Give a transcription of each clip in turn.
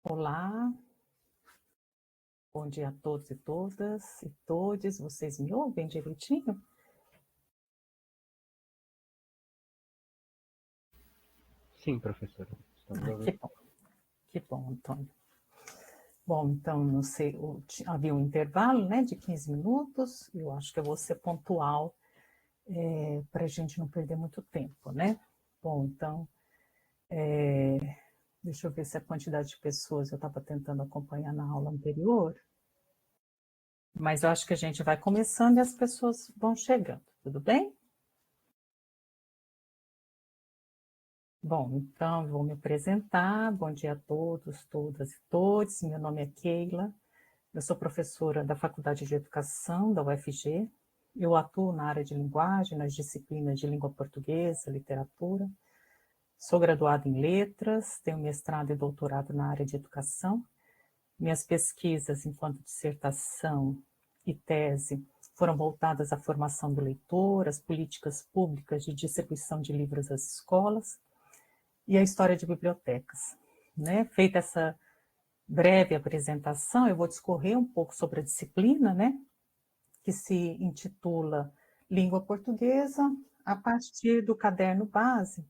Olá, bom dia a todos e todas e todes. Vocês me ouvem direitinho? Sim, professora. Estamos ouvindo. Que bom, Antônio. Bom, então, não sei, havia um intervalo, né, de 15 minutos, eu acho que eu vou ser pontual para a gente não perder muito tempo, né? Bom, então, deixa eu ver se a quantidade de pessoas eu estava tentando acompanhar na aula anterior, mas eu acho que a gente vai começando e as pessoas vão chegando, tudo bem? Bom, então eu vou me apresentar. Bom dia a todos, todas e todos. Meu nome é Keila, eu sou professora da Faculdade de Educação da UFG. Eu atuo na área de linguagem, nas disciplinas de língua portuguesa, literatura. Sou graduada em letras, tenho mestrado e doutorado na área de educação. Minhas pesquisas enquanto dissertação e tese foram voltadas à formação do leitor, às políticas públicas de distribuição de livros às escolas e a história de bibliotecas. Né? Feita essa breve apresentação, eu vou discorrer um pouco sobre a disciplina, né? Que se intitula Língua Portuguesa, a partir do caderno base,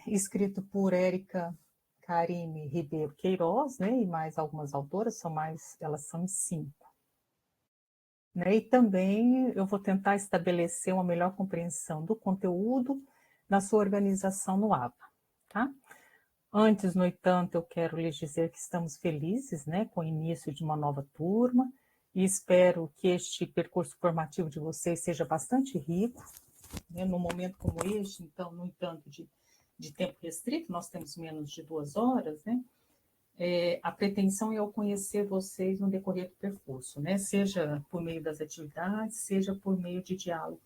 escrito por Érica Karine Ribeiro Queiroz, né? E mais algumas autoras, elas são em 5. Né? E também eu vou tentar estabelecer uma melhor compreensão do conteúdo na sua organização no ABA, tá? Antes, no entanto, eu quero lhes dizer que estamos felizes, né, com o início de uma nova turma e espero que este percurso formativo de vocês seja bastante rico, né, num momento como este, então, no entanto, de tempo restrito, nós temos menos de 2 horas, né, a pretensão é eu conhecer vocês no decorrer do percurso, né, seja por meio das atividades, seja por meio de diálogo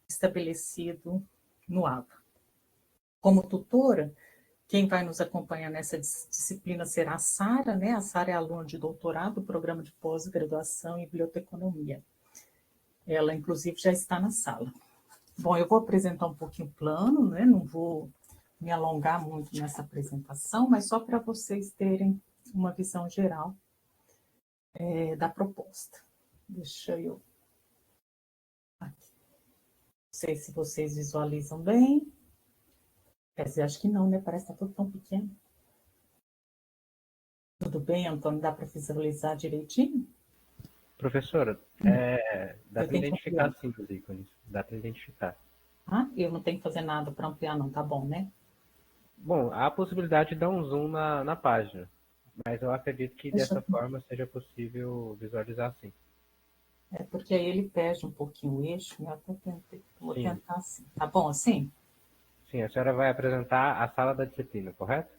estabelecido no ABA. Como tutora, quem vai nos acompanhar nessa disciplina será a Sara, né? A Sara é aluna de doutorado do programa de pós-graduação em biblioteconomia. Ela, inclusive, já está na sala. Bom, eu vou apresentar um pouquinho o plano, né? Não vou me alongar muito nessa apresentação, mas só para vocês terem uma visão geral da proposta. Deixa eu... Aqui. Não sei se vocês visualizam bem. Quer dizer, acho que não, né? Parece que está tudo tão pequeno. Tudo bem, Antônio? Dá para visualizar direitinho? Professora, dá Eu para tenho que identificar ampliar. sim os ícones. Dá para identificar. Ah, eu não tenho que fazer nada para ampliar, não, tá bom, né? Bom, há a possibilidade de dar um zoom na página, mas eu acredito que Deixa dessa eu... forma seja possível visualizar sim. É porque aí ele perde um pouquinho o eixo, né? Vou Sim, tentar assim. Tá bom assim? sim, a senhora vai apresentar a sala da disciplina, correto?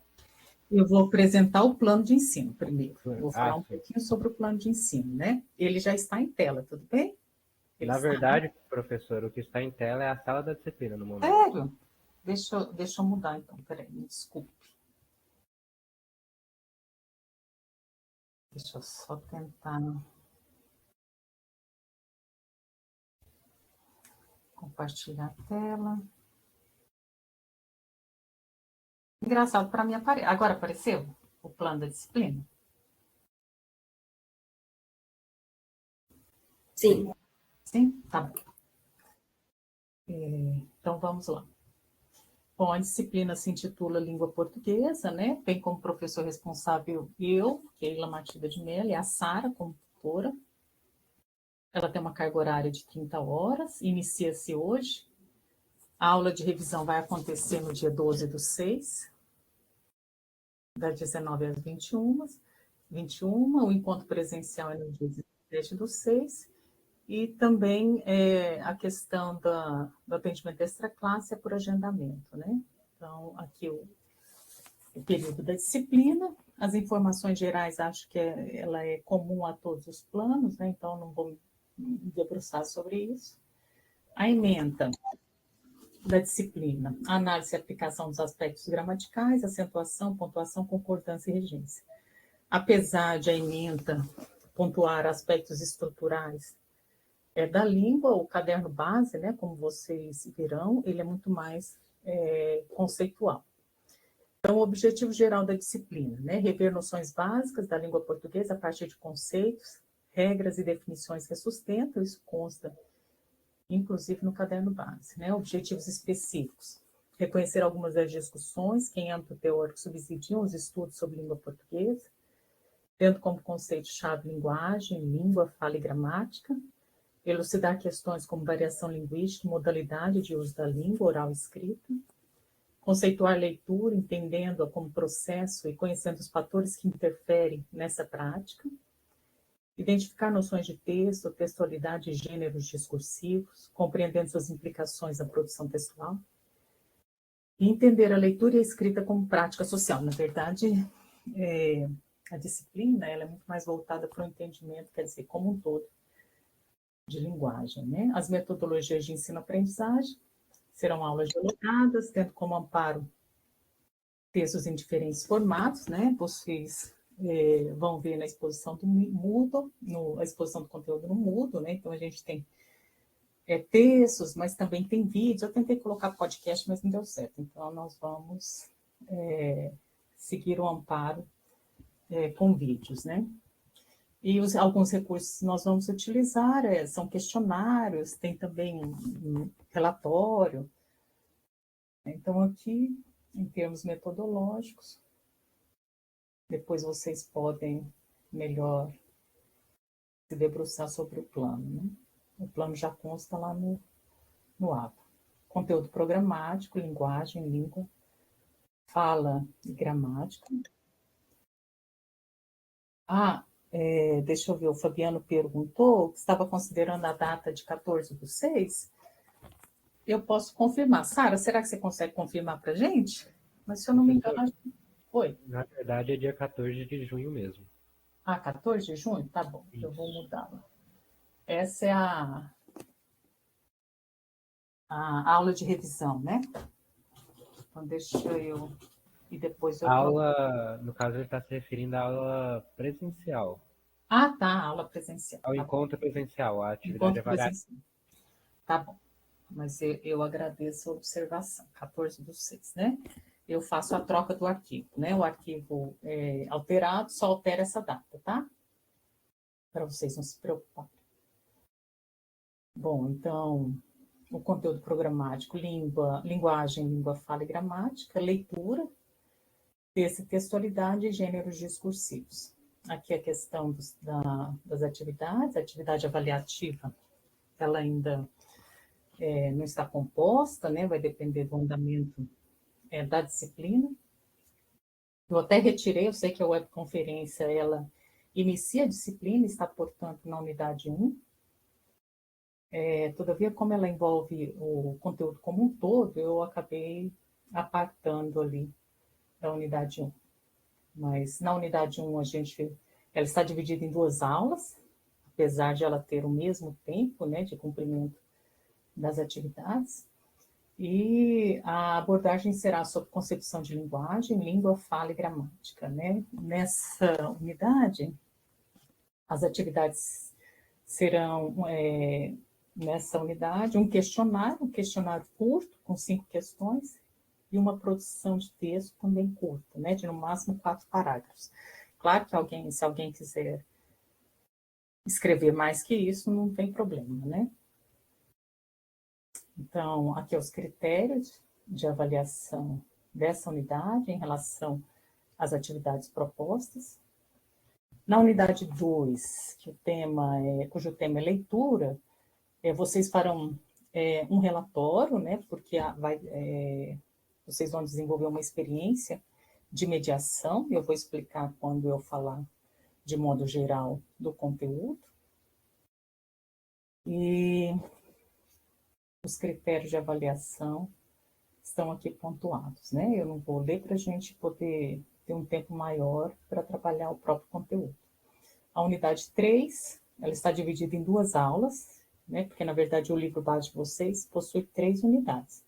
Eu vou apresentar o plano de ensino primeiro. Vou falar Ah, um sim. pouquinho sobre o plano de ensino, né? Ele já está em tela, tudo bem? Ele Na está. verdade, professor, o que está em tela é a sala da disciplina no momento. Sério? Deixa eu mudar então, peraí, me desculpe. Deixa eu só tentar compartilhar a tela. Engraçado, para mim apareceu. Agora apareceu o plano da disciplina? Sim. Sim? Tá bom. Então vamos lá. Bom, a disciplina se intitula Língua Portuguesa, né? Tem como professor responsável eu, Keila Matilda de Mello, e a Sara como tutora. Ela tem uma carga horária de 30 horas, inicia-se hoje. A aula de revisão vai acontecer no dia 12/6, das 19 às 21. O encontro presencial é no dia 17/6. E também a questão do atendimento extra classe é por agendamento, né? Então, aqui o período da disciplina, as informações gerais acho que ela é comum a todos os planos, né? Então não vou me debruçar sobre isso. A ementa da disciplina, a análise e aplicação dos aspectos gramaticais, acentuação, pontuação, concordância e regência. Apesar de a ementa pontuar aspectos estruturais da língua, o caderno base, né, como vocês verão, ele é muito mais conceitual. Então, o objetivo geral da disciplina, né? Rever noções básicas da língua portuguesa a partir de conceitos, regras e definições que a sustentam, isso consta, inclusive, no caderno base, né? Objetivos específicos. Reconhecer algumas das discussões que, em âmbito teórico, subsidiam os estudos sobre língua portuguesa, tendo como conceito-chave linguagem, língua, fala e gramática, elucidar questões como variação linguística e modalidade de uso da língua oral e escrita, conceituar a leitura, entendendo-a como processo e conhecendo os fatores que interferem nessa prática, identificar noções de texto, textualidade e gêneros discursivos, compreendendo suas implicações na produção textual, e entender a leitura e a escrita como prática social. Na verdade, a disciplina ela é muito mais voltada para o entendimento, quer dizer, como um todo, de linguagem, né? As metodologias de ensino-aprendizagem serão aulas dialogadas, tendo como amparo textos em diferentes formatos, né? Vocês vão ver na exposição do Moodle, a exposição do conteúdo no Moodle, né? Então, a gente tem textos, mas também tem vídeos. Eu tentei colocar podcast, mas não deu certo. Então, nós vamos seguir o amparo com vídeos, né? E alguns recursos que nós vamos utilizar são questionários, tem também um relatório. Então, aqui, em termos metodológicos, depois vocês podem melhor se debruçar sobre o plano, né? O plano já consta lá no APA. Conteúdo programático, linguagem, língua, fala e gramática. Deixa eu ver, o Fabiano perguntou que estava considerando a data de 14/6. Eu posso confirmar. Sara, será que você consegue confirmar para a gente? Mas se eu não me engano, acho que foi. Na verdade, é dia 14 de junho mesmo. 14 de junho? Tá bom, Isso. eu vou mudá-la. Essa é a aula de revisão, né? Então, deixa eu... E depois eu... A aula, no caso, ele está se referindo à aula presencial. Ah, tá, aula presencial. Ao Tá encontro presencial, a atividade encontro avaliada. presencial. Tá bom. Mas eu agradeço a observação. 14/6, né? Eu faço a troca do arquivo, né? O arquivo alterado só altera essa data, tá? Para vocês não se preocuparem. Bom, então, o conteúdo programático, linguagem, língua, fala e gramática, leitura, texto e textualidade e gêneros discursivos. Aqui a questão das atividades, a atividade avaliativa, ela ainda não está composta, né? Vai depender do andamento da disciplina. Eu até retirei, eu sei que a webconferência, ela inicia a disciplina, está, portanto, na unidade 1. Todavia, como ela envolve o conteúdo como um todo, eu acabei apartando ali da unidade 1. Mas na unidade 1, ela está dividida em 2 aulas, apesar de ela ter o mesmo tempo, né, de cumprimento das atividades. E a abordagem será sobre concepção de linguagem, língua, fala e gramática, né? Nessa unidade, as atividades serão, nessa unidade, um questionário curto, com 5 questões, e uma produção de texto também curta, né? De no máximo 4 parágrafos. Claro que se alguém quiser escrever mais que isso, não tem problema, né? Então, aqui os critérios de avaliação dessa unidade em relação às atividades propostas. Na unidade 2, cujo tema é leitura, vocês farão um relatório, né, porque vocês vão desenvolver uma experiência de mediação, eu vou explicar quando eu falar de modo geral do conteúdo. E os critérios de avaliação estão aqui pontuados, né? Eu não vou ler para a gente poder ter um tempo maior para trabalhar o próprio conteúdo. A unidade 3, ela está dividida em 2 aulas, né? Porque, na verdade, o livro base de vocês possui 3 unidades.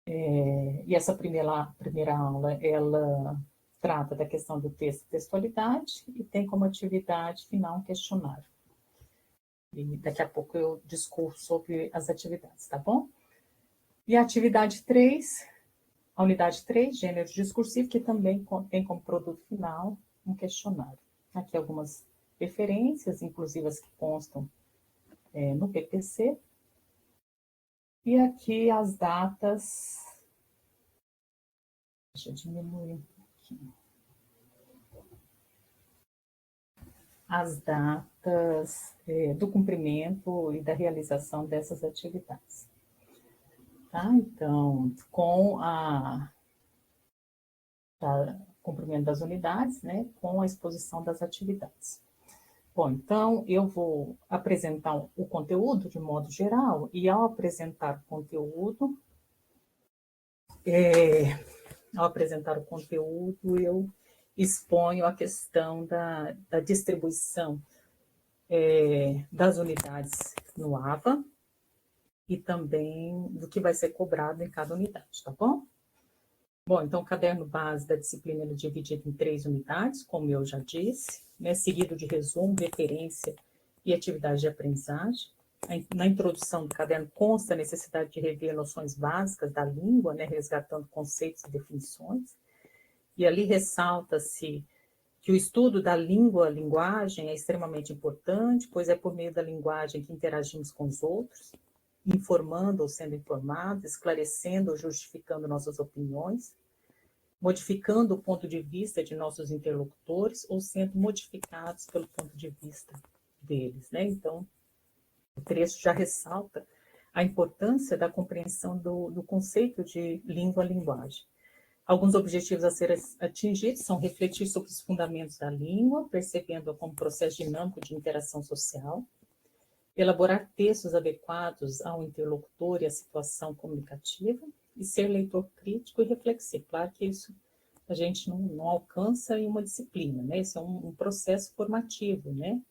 E essa primeira aula, ela trata da questão do texto e textualidade e tem como atividade final um questionário. E daqui a pouco eu discorro sobre as atividades, tá bom? E a atividade 3 A unidade 3, gênero discursivo, que também tem como produto final um questionário. Aqui algumas referências, inclusive as que constam no PPC. E aqui as datas. Deixa eu diminuir um pouquinho. As datas do cumprimento e da realização dessas atividades. Tá? Então, com cumprimento das unidades, né, com a exposição das atividades. Bom, então eu vou apresentar o conteúdo de modo geral, e ao apresentar o conteúdo, eu exponho a questão da distribuição das unidades no AVA e também do que vai ser cobrado em cada unidade, tá bom? Bom, então o caderno base da disciplina é dividido em 3 unidades, como eu já disse, né, seguido de resumo, referência e atividade de aprendizagem. Na introdução do caderno consta a necessidade de rever noções básicas da língua, né, resgatando conceitos e definições. E ali ressalta-se que o estudo da língua, linguagem, é extremamente importante, pois é por meio da linguagem que interagimos com os outros, informando ou sendo informados, esclarecendo ou justificando nossas opiniões, modificando o ponto de vista de nossos interlocutores ou sendo modificados pelo ponto de vista deles, né? Então, o trecho já ressalta a importância da compreensão do conceito de língua-linguagem. Alguns objetivos a serem atingidos são refletir sobre os fundamentos da língua, percebendo-a como processo dinâmico de interação social, elaborar textos adequados ao interlocutor e à situação comunicativa, e ser leitor crítico e reflexivo. Claro que isso a gente não alcança em uma disciplina, né? Isso é um processo formativo, né?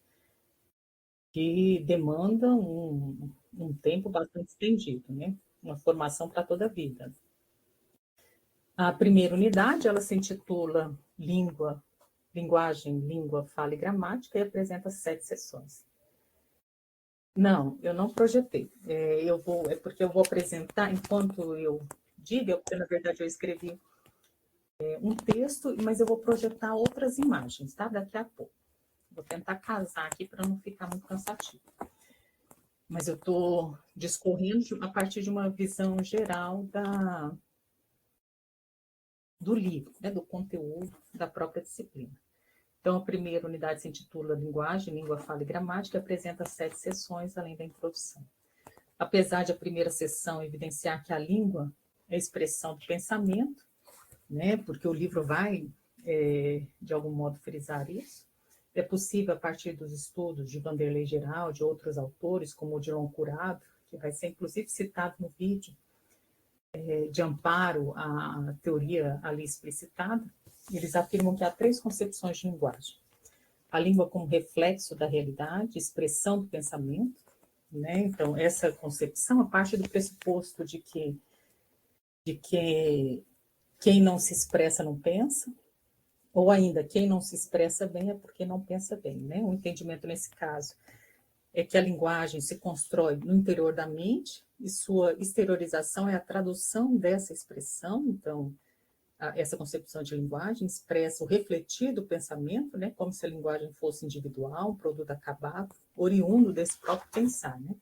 Que demanda um tempo bastante estendido, né? Uma formação para toda a vida. A primeira unidade, ela se intitula Linguagem, Língua, Fala e Gramática, e apresenta 7 sessões. Não, eu não projetei. É porque eu vou apresentar, enquanto eu digo, porque na verdade eu escrevi um texto, mas eu vou projetar outras imagens, tá? Daqui a pouco. Vou tentar casar aqui para não ficar muito cansativo. Mas eu estou discorrendo a partir de uma visão geral do livro, né? Do conteúdo da própria disciplina. Então, a primeira unidade se intitula Linguagem, Língua, Fala e Gramática, e apresenta 7 sessões, além da introdução. Apesar de a primeira sessão evidenciar que a língua é a expressão do pensamento, né, porque o livro vai, de algum modo, frisar isso, é possível, a partir dos estudos de Vanderlei Geral, de outros autores, como o Odilon Curado, que vai ser, inclusive, citado no vídeo, de amparo à teoria ali explicitada, eles afirmam que há 3 concepções de linguagem. A língua como reflexo da realidade, expressão do pensamento, né? Então, essa concepção, a parte do pressuposto de que quem não se expressa não pensa, ou ainda, quem não se expressa bem é porque não pensa bem, né? O entendimento nesse caso é que a linguagem se constrói no interior da mente e sua exteriorização é a tradução dessa expressão. Então, essa concepção de linguagem expressa o refletir do pensamento, né? Como se a linguagem fosse individual, um produto acabado, oriundo desse próprio pensar, né?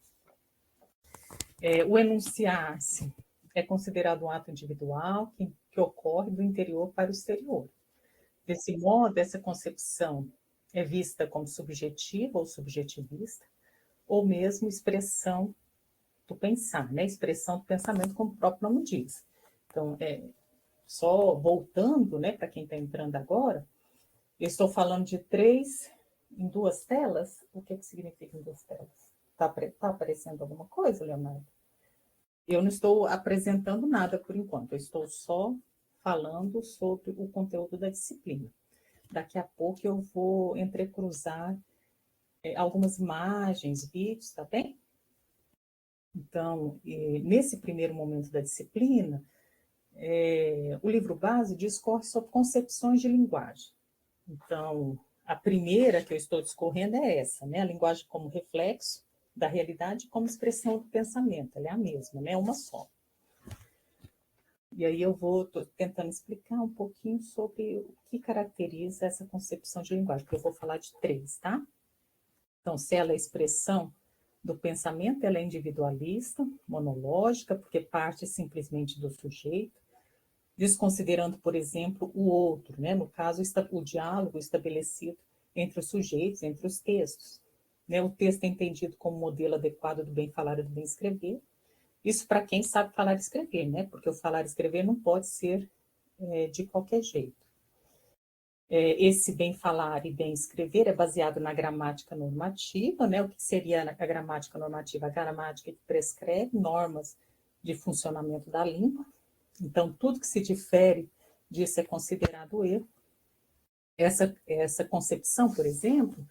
O enunciar-se é considerado um ato individual que ocorre do interior para o exterior. Desse modo, essa concepção é vista como subjetiva ou subjetivista, ou mesmo expressão do pensar, né? Expressão do pensamento, como o próprio nome diz. Então, só voltando, né, para quem está entrando agora, eu estou falando de 3 em 2 telas. O que significa em 2 telas? Tá aparecendo alguma coisa, Leonardo? Eu não estou apresentando nada por enquanto, eu estou só falando sobre o conteúdo da disciplina. Daqui a pouco eu vou entrecruzar algumas imagens, vídeos, tá bem? Então, nesse primeiro momento da disciplina, o livro base discorre sobre concepções de linguagem. Então, a primeira que eu estou discorrendo é essa, né? A linguagem como reflexo da realidade, como expressão do pensamento. Ela é a mesma, né? Uma só. E aí eu tô tentando explicar um pouquinho sobre o que caracteriza essa concepção de linguagem, porque eu vou falar de três, tá? Então, se ela é expressão do pensamento, ela é individualista, monológica, porque parte simplesmente do sujeito, desconsiderando, por exemplo, o outro, né? No caso, o diálogo estabelecido entre os sujeitos, entre os textos. Né? O texto é entendido como modelo adequado do bem falar e do bem escrever. Isso para quem sabe falar e escrever, né? Porque o falar e escrever não pode ser de qualquer jeito. Esse bem falar e bem escrever é baseado na gramática normativa, né? O que seria a gramática normativa? A gramática que prescreve normas de funcionamento da língua. Então, tudo que se difere disso é considerado erro. Essa concepção, por exemplo,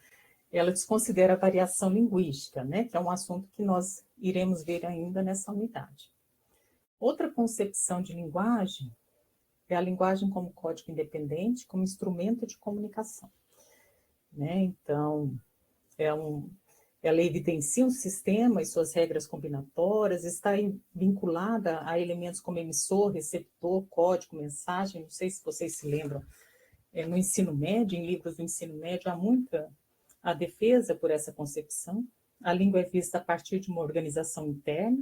ela desconsidera a variação linguística, né? Que é um assunto que nós iremos ver ainda nessa unidade. Outra concepção de linguagem é a linguagem como código independente, como instrumento de comunicação. Né? Então, ela evidencia um sistema e suas regras combinatórias, está vinculada a elementos como emissor, receptor, código, mensagem. Não sei se vocês se lembram, no ensino médio, em livros do ensino médio, há muita a defesa por essa concepção. A língua é vista a partir de uma organização interna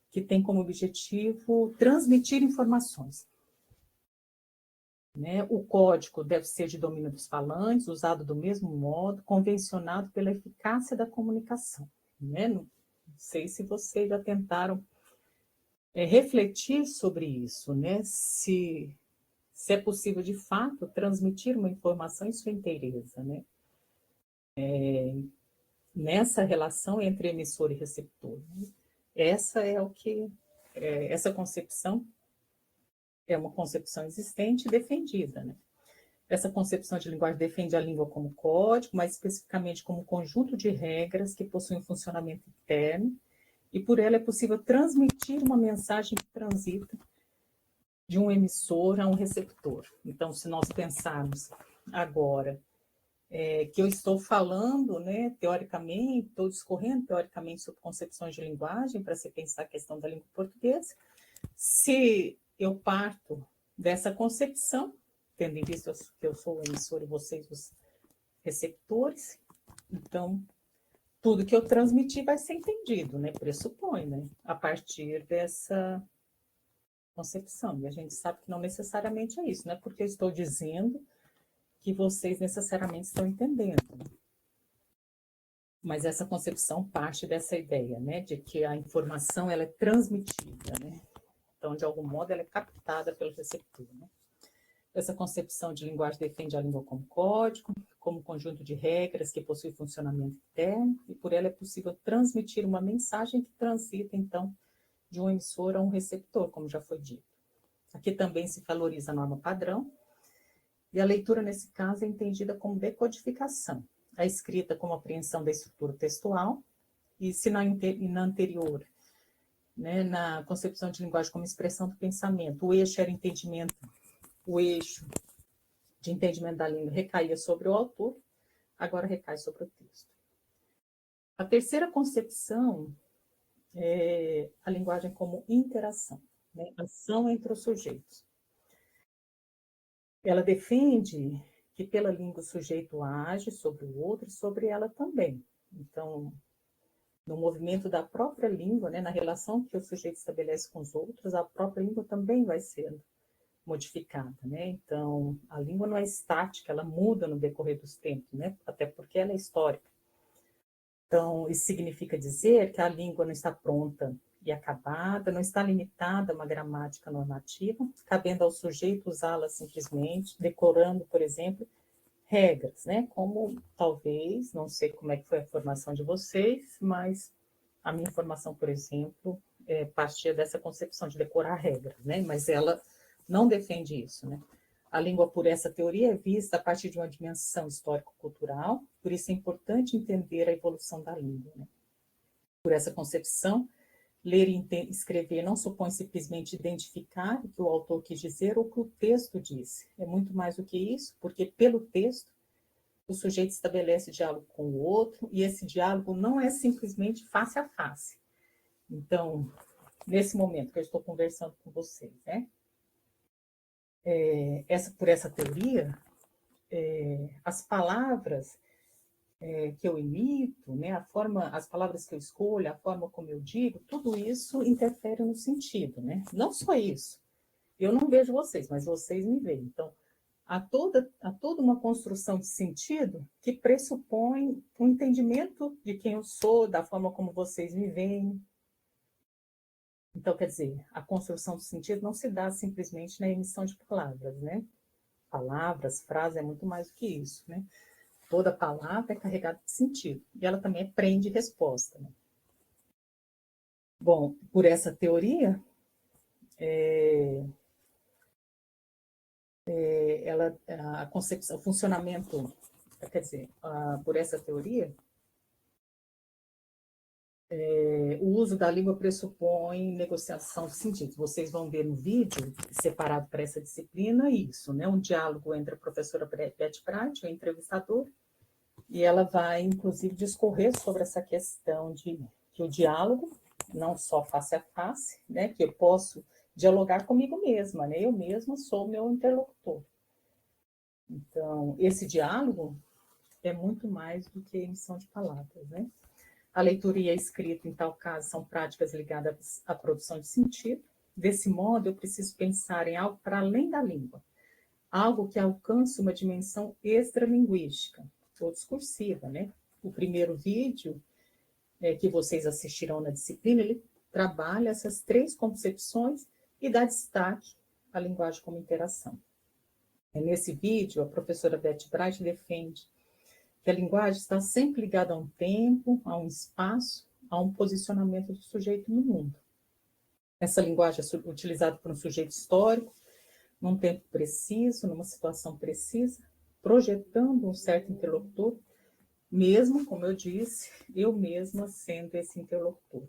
que tem como objetivo transmitir informações. Né? O código deve ser de domínio dos falantes, usado do mesmo modo, convencionado pela eficácia da comunicação. Né? Não sei se vocês já tentaram refletir sobre isso, né? Se é possível, de fato, transmitir uma informação em sua inteireza. Né? Nessa relação entre emissor e receptor. Né? Essa concepção é uma concepção existente e defendida, né? Essa concepção de linguagem defende a língua como código, mais especificamente como conjunto de regras que possuem um funcionamento interno, e por ela é possível transmitir uma mensagem que transita de um emissor a um receptor. Então, se nós pensarmos agora que eu estou falando, né, teoricamente, estou discorrendo teoricamente sobre concepções de linguagem para se pensar a questão da língua portuguesa, se eu parto dessa concepção, tendo em vista que eu sou o emissor e vocês os receptores, então tudo que eu transmitir vai ser entendido, né? Pressupõe, né? A partir dessa concepção. E a gente sabe que não necessariamente é isso, né? Porque eu estou dizendo que vocês necessariamente estão entendendo. Né? Mas essa concepção parte dessa ideia, né? De que a informação ela é transmitida, né? Então, de algum modo, ela é captada pelo receptor. Né? Essa concepção de linguagem defende a língua como código, como conjunto de regras que possui funcionamento interno, e por ela é possível transmitir uma mensagem que transita, então, de um emissor a um receptor, como já foi dito. Aqui também se valoriza a norma padrão, e a leitura, nesse caso, é entendida como decodificação. A escrita como apreensão da estrutura textual, e se na anterior, né, na concepção de linguagem como expressão do pensamento, o eixo era entendimento, o eixo de entendimento da língua recaía sobre o autor, agora recai sobre o texto. A terceira concepção é a linguagem como interação, né, ação entre os sujeitos. Ela defende que pela língua o sujeito age sobre o outro e sobre ela também. Então, no movimento da própria língua, né, na relação que o sujeito estabelece com os outros, a própria língua também vai sendo modificada, né? Então, a língua não é estática, ela muda no decorrer dos tempos, né? Até porque ela é histórica. Então, isso significa dizer que a língua não está pronta e acabada, não está limitada a uma gramática normativa, cabendo ao sujeito usá-la simplesmente, decorando, por exemplo, regras, né? Como talvez, não sei como é que foi a formação de vocês, mas a minha formação, por exemplo, partia dessa concepção de decorar regras, né? Mas ela não defende isso, né? A língua, por essa teoria, é vista a partir de uma dimensão histórico-cultural, por isso é importante entender a evolução da língua, né? Por essa concepção, ler e escrever não supõe simplesmente identificar o que o autor quis dizer ou o que o texto disse. É muito mais do que isso, porque pelo texto, o sujeito estabelece diálogo com o outro, e esse diálogo não é simplesmente face a face. Então, nesse momento que eu estou conversando com vocês, né? por essa teoria, as palavras que eu imito, né, as palavras que eu escolho, a forma como eu digo, tudo isso interfere no sentido, né? Não só isso. Eu não vejo vocês, mas vocês me veem. Então, há toda uma construção de sentido que pressupõe um entendimento de quem eu sou, da forma como vocês me veem. Então, quer dizer, a construção de sentido não se dá simplesmente na emissão de palavras, né? Palavras, frases, é muito mais do que isso, né? Toda palavra é carregada de sentido. E ela também é prende resposta, né? Bom, por essa teoria, a concepção, o funcionamento, quer dizer, por essa teoria, o uso da língua pressupõe negociação de sentidos. Vocês vão ver no vídeo, separado para essa disciplina, isso, né? Um diálogo entre a professora Beth Pratt, o entrevistador, e ela vai, inclusive, discorrer sobre essa questão de que o diálogo, não só face a face, né? Que eu posso dialogar comigo mesma, né? Eu mesma sou meu interlocutor. Então, esse diálogo é muito mais do que emissão de palavras, né? A leitura e a escrita, em tal caso, são práticas ligadas à produção de sentido. Desse modo, eu preciso pensar em algo para além da língua, algo que alcance uma dimensão extralinguística, ou discursiva, né? O primeiro vídeo que vocês assistirão na disciplina, ele trabalha essas três concepções e dá destaque à linguagem como interação. Nesse vídeo, a professora Beth Bright defende que a linguagem está sempre ligada a um tempo, a um espaço, a um posicionamento do sujeito no mundo. Essa linguagem é utilizada por um sujeito histórico, num tempo preciso, numa situação precisa, projetando um certo interlocutor, mesmo, como eu disse, eu mesma sendo esse interlocutor.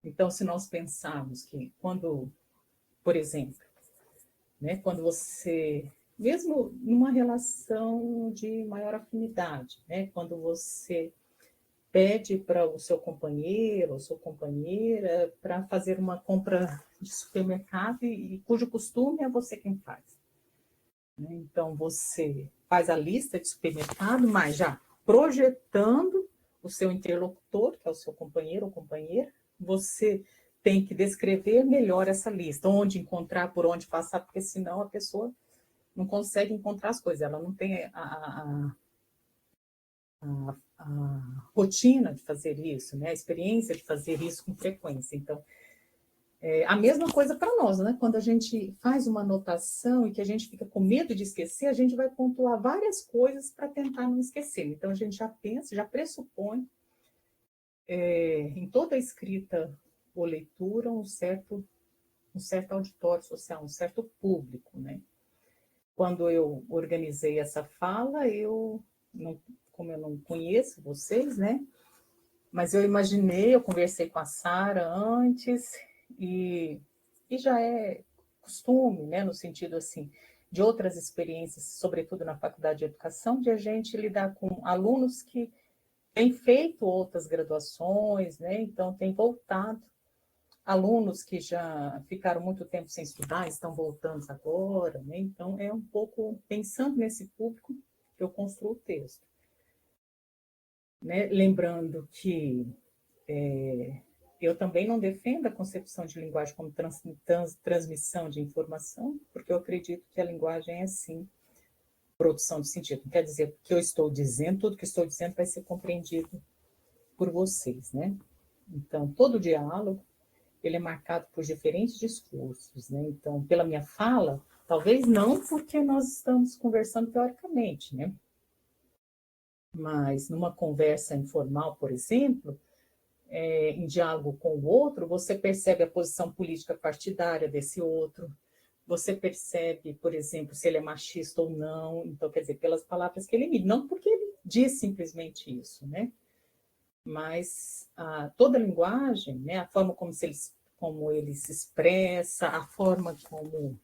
Então, se nós pensarmos que quando, por exemplo, né, quando você, mesmo numa relação de maior afinidade, né, quando você pede para o seu companheiro ou sua companheira para fazer uma compra de supermercado e cujo costume é você quem faz. Então, você faz a lista de supermercado, mas já projetando o seu interlocutor, que é o seu companheiro ou companheira, você tem que descrever melhor essa lista, onde encontrar, por onde passar, porque senão a pessoa não consegue encontrar as coisas, ela não tem a rotina de fazer isso, né? A experiência de fazer isso com frequência. Então, a mesma coisa para nós, né? Quando a gente faz uma anotação e que a gente fica com medo de esquecer, a gente vai pontuar várias coisas para tentar não esquecer. Então, a gente já pensa, já pressupõe em toda a escrita ou leitura um certo auditório social, um certo público, né? Quando eu organizei essa fala, como eu não conheço vocês, né? Mas eu imaginei, eu conversei com a Sara antes, e já é costume, né, no sentido assim, de outras experiências, sobretudo na faculdade de educação, de a gente lidar com alunos que têm feito outras graduações, né, então têm voltado, alunos que já ficaram muito tempo sem estudar, estão voltando agora, né, então é um pouco pensando nesse público que eu construo o texto. Né? Lembrando que eu também não defendo a concepção de linguagem como transmissão de informação, porque eu acredito que a linguagem é, sim, produção de sentido. Não quer dizer que eu estou dizendo, tudo que estou dizendo vai ser compreendido por vocês, né? Então, todo diálogo, ele é marcado por diferentes discursos, né? Então, pela minha fala, talvez não porque nós estamos conversando teoricamente, né? Mas numa conversa informal, por exemplo, em diálogo com o outro, você percebe a posição política partidária desse outro, você percebe, por exemplo, se ele é machista ou não, então, quer dizer, pelas palavras que ele emite, não porque ele diz simplesmente isso, né? Mas toda a linguagem, né, a forma como ele se expressa, a forma como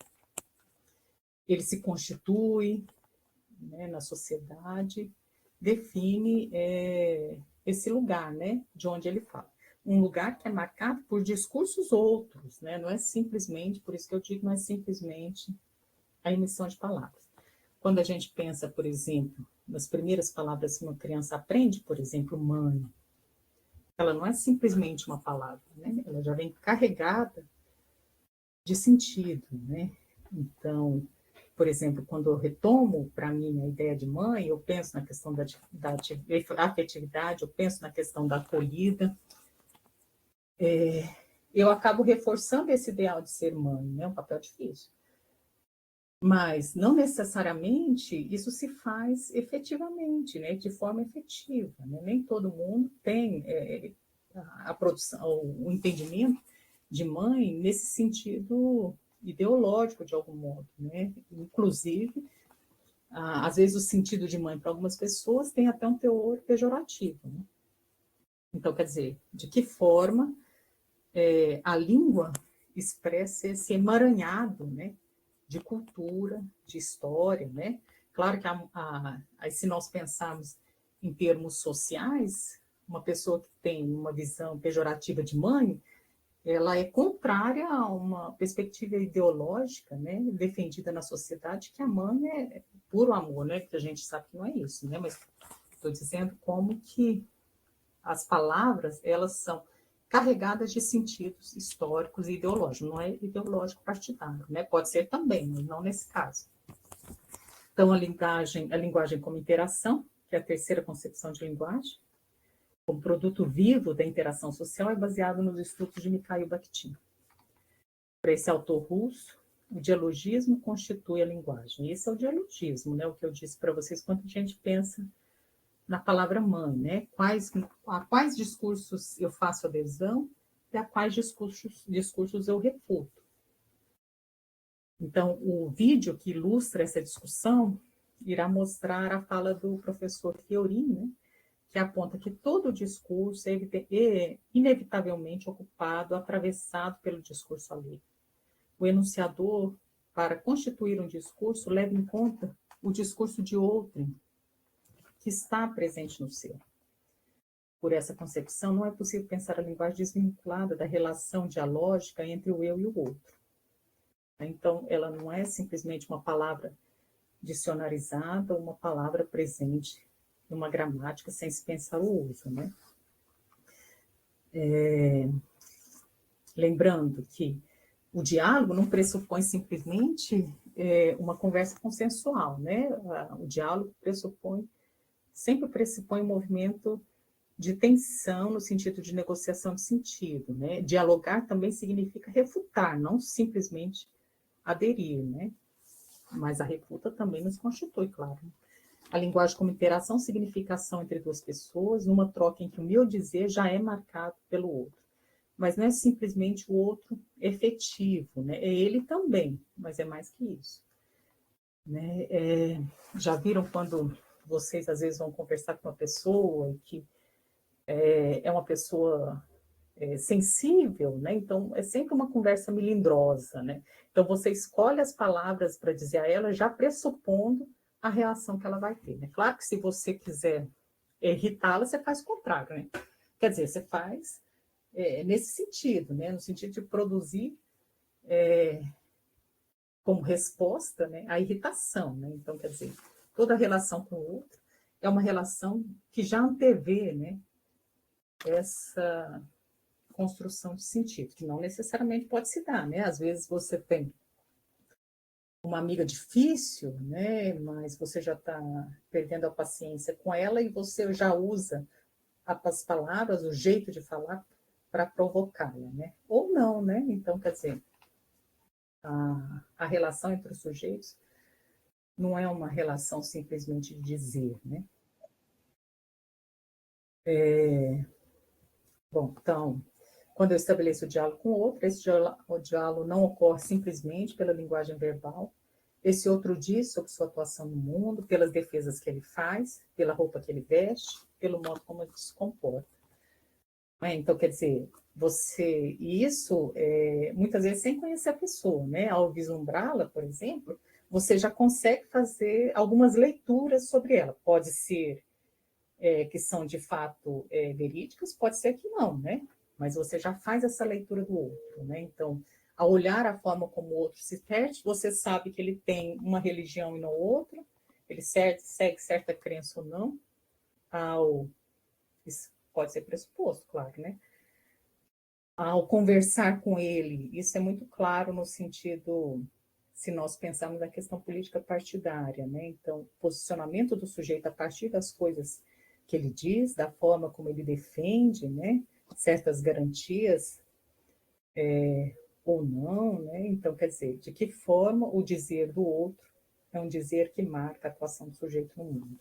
ele se constitui, né, na sociedade, define esse lugar, né, de onde ele fala. Um lugar que é marcado por discursos outros, né, não é simplesmente, por isso que eu digo, não é simplesmente a emissão de palavras. Quando a gente pensa, por exemplo, nas primeiras palavras que uma criança aprende, por exemplo, mãe, ela não é simplesmente uma palavra, né? Ela já vem carregada de sentido, né? Então, por exemplo, quando eu retomo para mim a ideia de mãe, eu penso na questão da afetividade, eu penso na questão da acolhida, eu acabo reforçando esse ideal de ser mãe, né? Um papel difícil. Mas não necessariamente isso se faz efetivamente, né? De forma efetiva, né? Nem todo mundo tem a produção, o entendimento de mãe nesse sentido ideológico, de algum modo, né? Inclusive, às vezes o sentido de mãe para algumas pessoas tem até um teor pejorativo, né? Então, quer dizer, de que forma a língua expressa esse emaranhado, né, de cultura, de história, né? Claro que se nós pensarmos em termos sociais, uma pessoa que tem uma visão pejorativa de mãe, ela é contrária a uma perspectiva ideológica, né, defendida na sociedade, que a mãe é puro amor, né? Que a gente sabe que não é isso, né? Mas estou dizendo como que as palavras, elas são carregadas de sentidos históricos e ideológicos, não é ideológico partidário, né? Pode ser também, mas não nesse caso. Então, a linguagem como interação, que é a terceira concepção de linguagem, como produto vivo da interação social, é baseado nos estudos de Mikhail Bakhtin. Para esse autor russo, o dialogismo constitui a linguagem. Esse é o dialogismo, né? O que eu disse para vocês quando a gente pensa na palavra mãe, né? A quais discursos eu faço adesão e a quais discursos eu refuto. Então, o vídeo que ilustra essa discussão irá mostrar a fala do professor Fiorin, né? Que aponta que todo o discurso é inevitavelmente ocupado, atravessado pelo discurso alheio. O enunciador, para constituir um discurso, leva em conta o discurso de outrem, que está presente no seu. Por essa concepção, não é possível pensar a linguagem desvinculada da relação dialógica entre o eu e o outro. Então, ela não é simplesmente uma palavra dicionarizada ou uma palavra presente numa gramática sem se pensar o uso, né? Lembrando que o diálogo não pressupõe simplesmente uma conversa consensual, né? O diálogo sempre pressupõe um movimento de tensão no sentido de negociação de sentido, né? Dialogar também significa refutar, não simplesmente aderir, né? Mas a refuta também nos constitui, claro. A linguagem como interação significa ação entre duas pessoas, numa troca em que o meu dizer já é marcado pelo outro. Mas não é simplesmente o outro efetivo, né? É ele também, mas é mais que isso. Né? Já viram quando vocês, às vezes, vão conversar com uma pessoa que é uma pessoa sensível, né? Então, é sempre uma conversa melindrosa, né? Então, você escolhe as palavras para dizer a ela, já pressupondo a reação que ela vai ter, né? Claro que se você quiser irritá-la, você faz o contrário, né? Quer dizer, você faz nesse sentido, né? No sentido de produzir como resposta, né, a irritação, né? Então, quer dizer, toda relação com o outro é uma relação que já antevê, né, essa construção de sentido, que não necessariamente pode se dar, né? Às vezes você tem uma amiga difícil, né, mas você já está perdendo a paciência com ela e você já usa as palavras, o jeito de falar para provocá-la, né? Ou não, né? Então, quer dizer, a relação entre os sujeitos não é uma relação simplesmente de dizer, né? Bom, então, quando eu estabeleço o diálogo com o outro, o diálogo não ocorre simplesmente pela linguagem verbal. Esse outro diz sobre sua atuação no mundo, pelas defesas que ele faz, pela roupa que ele veste, pelo modo como ele se comporta. Então, quer dizer, isso muitas vezes sem conhecer a pessoa, né? Ao vislumbrá-la, por exemplo, você já consegue fazer algumas leituras sobre ela. Pode ser que são de fato verídicas, pode ser que não, né? Mas você já faz essa leitura do outro, né? Então, a olhar a forma como o outro se veste, você sabe que ele tem uma religião e não outra, ele segue certa crença ou não, isso pode ser pressuposto, claro, né? Ao conversar com ele, isso é muito claro no sentido, se nós pensarmos na questão política partidária, né? Então, o posicionamento do sujeito a partir das coisas que ele diz, da forma como ele defende, né? Certas garantias ou não, né? Então, quer dizer, de que forma o dizer do outro é um dizer que marca a atuação do sujeito no mundo.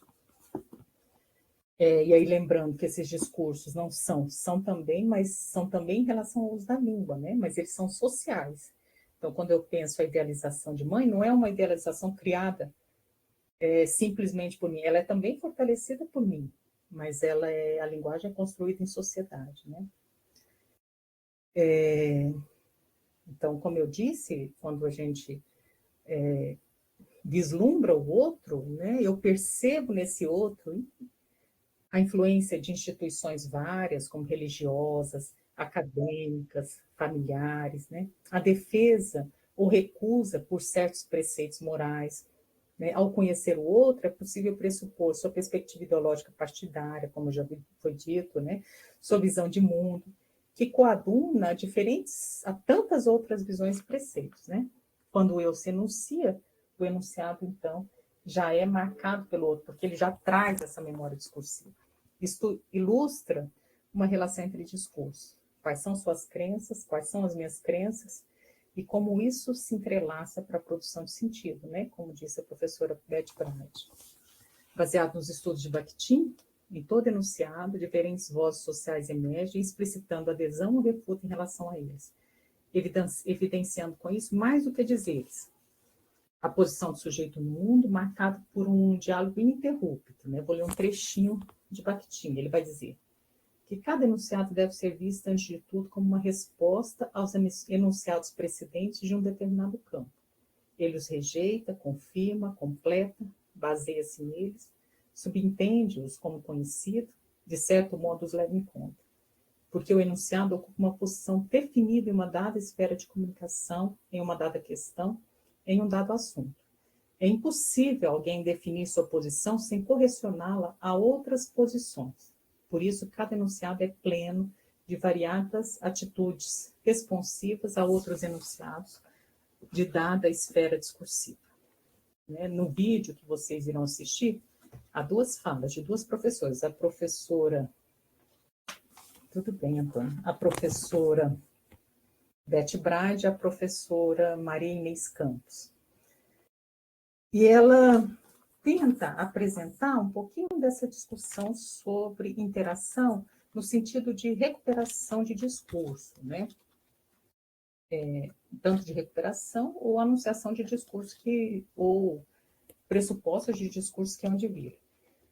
E aí, lembrando que esses discursos não são também, mas são também em relação ao uso da língua, né? Mas eles são sociais. Então, quando eu penso a idealização de mãe, não é uma idealização criada simplesmente por mim, ela é também fortalecida por mim, mas a linguagem é construída em sociedade, né? Então, como eu disse, quando a gente vislumbra o outro, né? Eu percebo nesse outro a influência de instituições várias, como religiosas, acadêmicas, familiares, né? A defesa ou recusa por certos preceitos morais. Né? Ao conhecer o outro, é possível pressupor sua perspectiva ideológica partidária, como já foi dito, né? Sua visão de mundo, que coaduna a tantas outras visões e preceitos. Né? Quando o eu se enuncia, o enunciado, então, já é marcado pelo outro, porque ele já traz essa memória discursiva. Isto ilustra uma relação entre discursos. Quais são suas crenças, quais são as minhas crenças, e como isso se entrelaça para a produção de sentido, né? Como disse a professora Beth Brad. Baseado nos estudos de Bakhtin, em todo enunciado, diferentes vozes sociais emergem, explicitando adesão ou refuto em relação a eles, evidenciando com isso mais do que dizeres. A posição do sujeito no mundo, marcado por um diálogo ininterrupto. Né? Vou ler um trechinho de Bakhtin. Ele vai dizer que cada enunciado deve ser visto, antes de tudo, como uma resposta aos enunciados precedentes de um determinado campo. Ele os rejeita, confirma, completa, baseia-se neles, subentende-os como conhecido, de certo modo os leva em conta. Porque o enunciado ocupa uma posição definida em uma dada esfera de comunicação, em uma dada questão, em um dado assunto. É impossível alguém definir sua posição sem correlacioná-la a outras posições. Por isso, cada enunciado é pleno de variadas atitudes responsivas a outros enunciados de dada esfera discursiva. Né? No vídeo que vocês irão assistir, há duas falas de duas professoras. A professora... Tudo bem, Antônio. A professora Beth Brad e a professora Maria Inês Campos. E ela tenta apresentar um pouquinho dessa discussão sobre interação no sentido de recuperação de discurso, né? Tanto de recuperação ou anunciação de discurso ou pressupostos de discurso que é onde vir.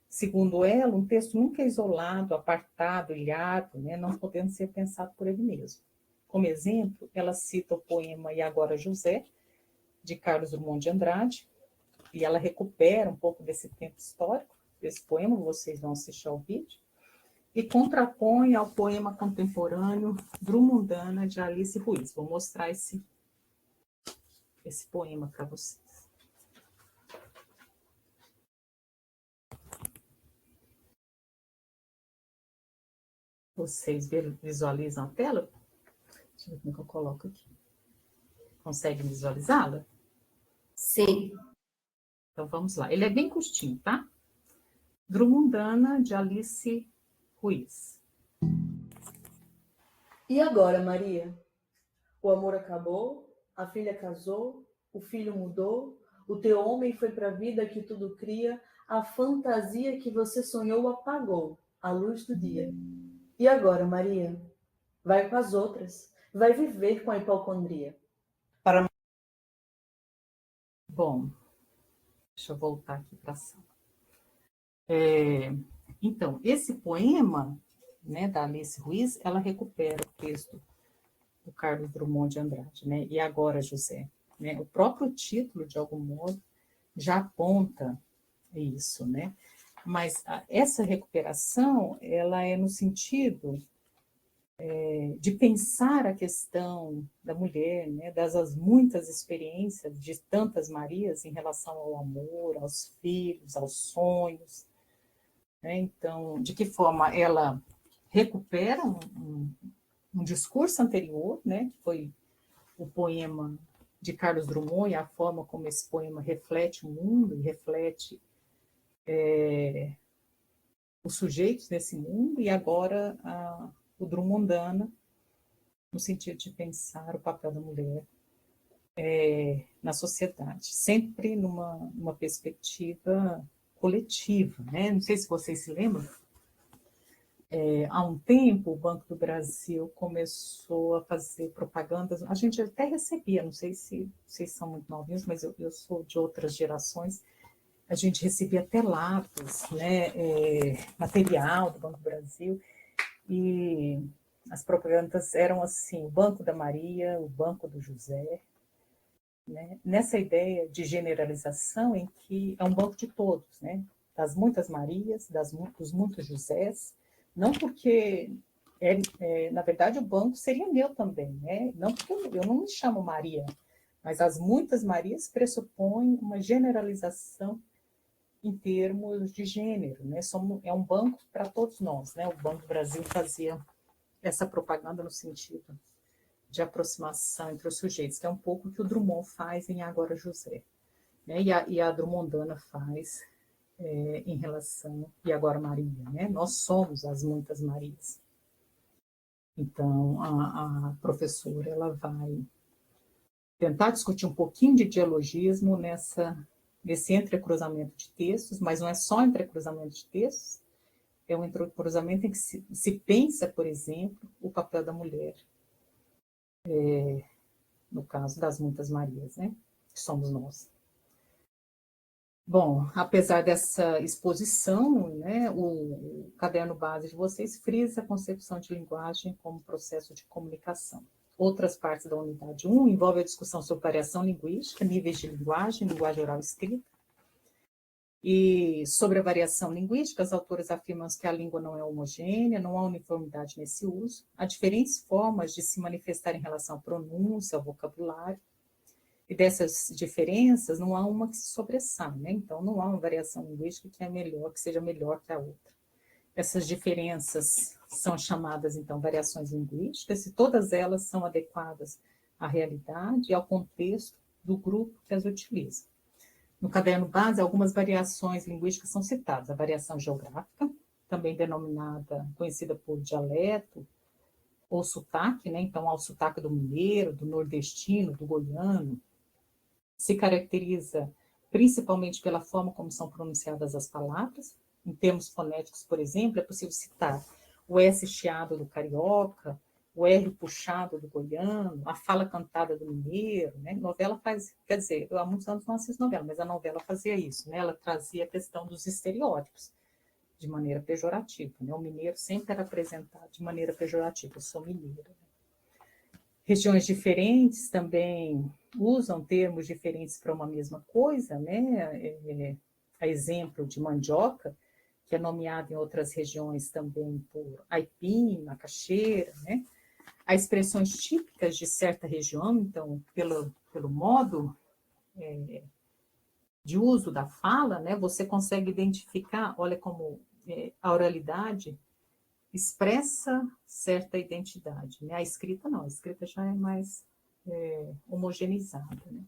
Segundo ela, um texto nunca é isolado, apartado, ilhado, né? Não podendo ser pensado por ele mesmo. Como exemplo, ela cita o poema E Agora José, de Carlos Drummond de Andrade, e ela recupera um pouco desse tempo histórico, desse poema, vocês vão assistir ao vídeo, e contrapõe ao poema contemporâneo Drummondana, de Alice Ruiz. Vou mostrar esse poema para vocês. Vocês visualizam a tela? Deixa eu ver como que eu coloco aqui. Consegue visualizá-la? Sim. Então vamos lá. Ele é bem curtinho, tá? Drummondana, de Alice Ruiz. E agora, Maria? O amor acabou, a filha casou, o filho mudou, o teu homem foi para a vida que tudo cria, a fantasia que você sonhou apagou, a luz do dia. E agora, Maria? Vai com as outras, vai viver com a hipocondria. Bom, deixa eu voltar aqui para a sala. Então, esse poema, né, da Alice Ruiz, ela recupera o texto do Carlos Drummond de Andrade, né? E agora, José, né? O próprio título, de algum modo, já aponta isso, né? Mas essa recuperação, ela é no sentido de pensar a questão da mulher, né, das muitas experiências de tantas Marias em relação ao amor, aos filhos, aos sonhos, né? Então, de que forma ela recupera um discurso anterior, né, que foi o poema de Carlos Drummond, e a forma como esse poema reflete o mundo e reflete os sujeitos nesse mundo, e agora o Drummondana, no sentido de pensar o papel da mulher na sociedade, sempre numa perspectiva coletiva, né? Não sei se vocês se lembram, há um tempo o Banco do Brasil começou a fazer propagandas, a gente até recebia, não sei se vocês são muito novinhos, mas eu sou de outras gerações, a gente recebia até lápis, né, material do Banco do Brasil, e as propagandas eram assim, o Banco da Maria, o Banco do José, né, nessa ideia de generalização em que é um banco de todos, né, das muitas Marias, dos muitos Josés, não porque, na verdade, o banco seria meu também, né, não porque eu não me chamo Maria, mas as muitas Marias pressupõem uma generalização em termos de gênero, né? É um banco para todos nós, né? O Banco do Brasil fazia essa propaganda no sentido de aproximação entre os sujeitos, que é um pouco o que o Drummond faz em Agora José, né? E a Drummondana faz em relação e Agora Maria, né? Nós somos as muitas Marias. Então, a professora ela vai tentar discutir um pouquinho de dialogismo nesse entrecruzamento de textos, mas não é só entrecruzamento de textos, é um entrecruzamento em que se pensa, por exemplo, o papel da mulher, no caso das muitas Marias, né, que somos nós. Bom, apesar dessa exposição, né, o caderno base de vocês frisa a concepção de linguagem como processo de comunicação. Outras partes da unidade 1 envolvem a discussão sobre variação linguística, níveis de linguagem oral e escrita. E sobre a variação linguística, as autoras afirmam que a língua não é homogênea, não há uniformidade nesse uso, há diferentes formas de se manifestar em relação à pronúncia, ao vocabulário, e dessas diferenças não há uma que se sobressai, né? Então não há uma variação linguística que seja melhor que a outra. Essas diferenças são chamadas, então, variações linguísticas, e todas elas são adequadas à realidade e ao contexto do grupo que as utiliza. No caderno base, algumas variações linguísticas são citadas. A variação geográfica, também conhecida por dialeto ou sotaque, né? Então, há o sotaque do mineiro, do nordestino, do goiano, se caracteriza principalmente pela forma como são pronunciadas as palavras. Em termos fonéticos, por exemplo, é possível citar o S chiado do carioca, o R puxado do goiano, a fala cantada do mineiro, né? Novela faz, quer dizer, eu há muitos anos não assisto novela, mas a novela fazia isso, né? Ela trazia a questão dos estereótipos de maneira pejorativa, né? O mineiro sempre era apresentado de maneira pejorativa, eu sou mineira. Regiões diferentes também usam termos diferentes para uma mesma coisa, né? A exemplo de mandioca, que é nomeado em outras regiões também por aipim, macaxeira, né? Há expressões típicas de certa região, então, pelo modo de uso da fala, né, você consegue identificar, olha como a oralidade expressa certa identidade, né? A escrita não, a escrita já é mais homogeneizada, né?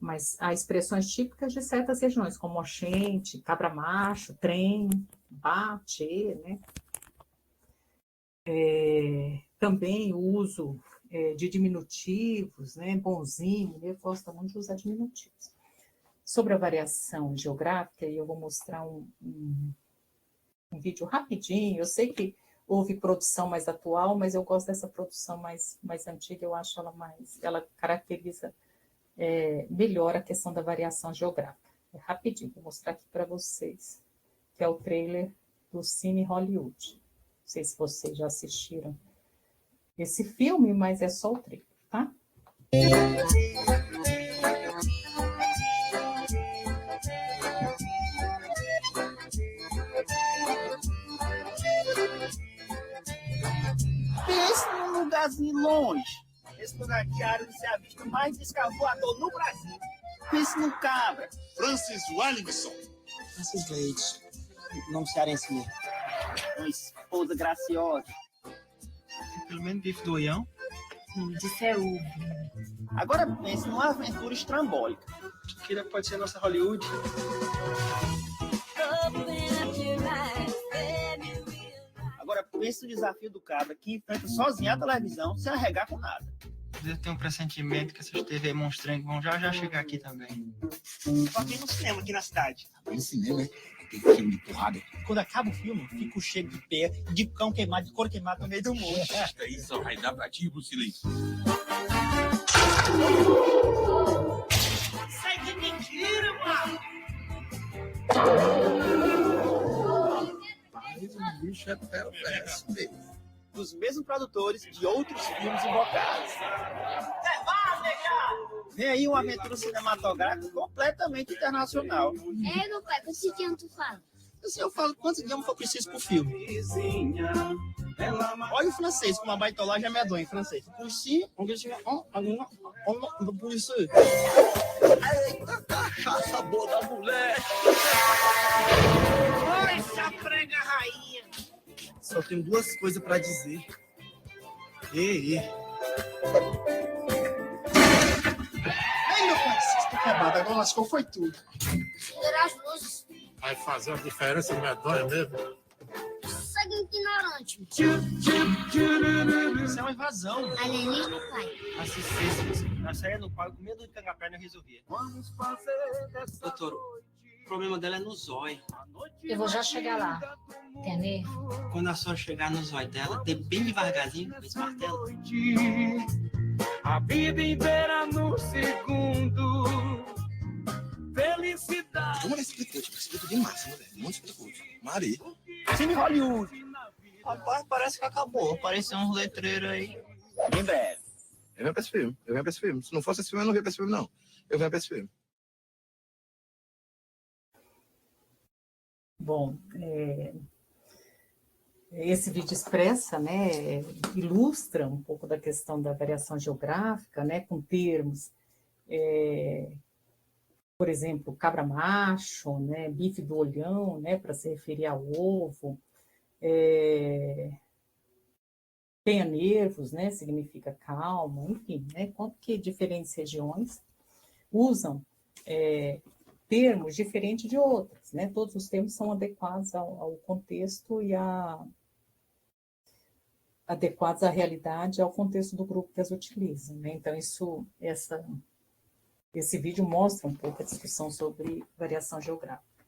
Mas há expressões típicas de certas regiões, como oxente, cabra-macho, trem, bate, né? Também o uso de diminutivos, né? Bonzinho, eu gosto muito de usar diminutivos. Sobre a variação geográfica, eu vou mostrar um vídeo rapidinho. Eu sei que houve produção mais atual, mas eu gosto dessa produção mais antiga, eu acho ela caracteriza melhor a questão da variação geográfica. É rapidinho, vou mostrar aqui para vocês, que é o trailer do Cine Hollywood. Não sei se vocês já assistiram esse filme, mas é só o trailer, tá? lugarzinho longe. Esse lugar aqui, a área de ser a vista mais escavoador no Brasil. Pense no cabra. Francis Wellington. Francis Leite. Nome cearense mesmo. Uma esposa graciosa. Pelo menos bife do Oião. O nome disso é Uva. Agora pense numa aventura estrambólica. Que pode ser a nossa Hollywood. Agora pense no desafio do cabra que enfrenta sozinho a televisão sem arregar com nada. Eu tenho um pressentimento que essas TV monstrengas vão já chegar aqui também. Só tem no cinema aqui na cidade. No cinema, né? Tem filme de porrada. Quando acaba o filme, fica o cheiro de pé, de cão queimado, de couro queimado no meio do mundo. Isso aí só vai dar pra ti, Silêncio. Sai de mentira, mano! Mas o bicho é perverso mesmo. Dos mesmos produtores de outros filmes invocados. Vem aí uma aventura cinematográfica completamente internacional. É, meu pai, quantos idiomas tu fala? Assim, eu falo quantos idiomas for preciso pro filme. Olha o francês, com uma baitolagem medonha em francês. Por isso, por isso. Eita, cachaça boa da mulher. Essa prega rainha. Só tenho duas coisas pra dizer. Ei, Ai, meu pai, vocês estão quebrados. Agora lascou, foi tudo. Acelerar as luzes. Vai fazer uma diferença medonha mesmo. Segue ignorante. Isso é uma invasão. Alienígena, pai. Assistência. Na saia no palco, com medo de pegar a perna, resolvia. doutor, o problema dela é no zóio. Eu vou já chegar lá. Tem nervo? Quando a senhora chegar no zóio dela, dê bem devagarzinho com esse martelo. A vida inteira no segundo. Felicidade. Como ela explicou, tipo, explicou demais, né, velho? Muito explicou. Mari. Cine Hollywood. Rapaz, parece que acabou. Apareceu uns letreiros aí. Em breve. Eu venho pra esse filme. Eu venho pra esse filme. Se não fosse esse filme, eu não venho pra esse filme, não. Eu venho pra esse filme. Bom, esse vídeo expressa, né, ilustra um pouco da questão da variação geográfica, né, com termos, por exemplo, cabra macho, né, bife do olhão, né, para se referir ao ovo, tenha nervos, né, significa calma, enfim, né, quanto que diferentes regiões usam termos diferentes de outros, né, todos os termos são adequados ao contexto e adequados à realidade, ao contexto do grupo que as utilizam, né, então esse vídeo mostra um pouco a discussão sobre variação geográfica.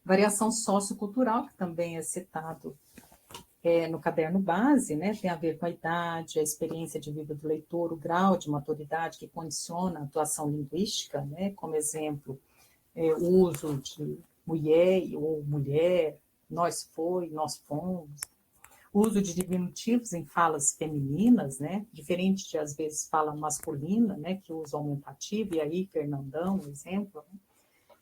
Variação sociocultural, que também é citado no caderno base, né, tem a ver com a idade, a experiência de vida do leitor, o grau de maturidade que condiciona a atuação linguística, né, como exemplo, o uso de mulher ou mulher, nós foi, nós fomos, o uso de diminutivos em falas femininas, né, diferente de, às vezes, fala masculina, né, que usa o aumentativo, e aí, Fernandão, exemplo, né,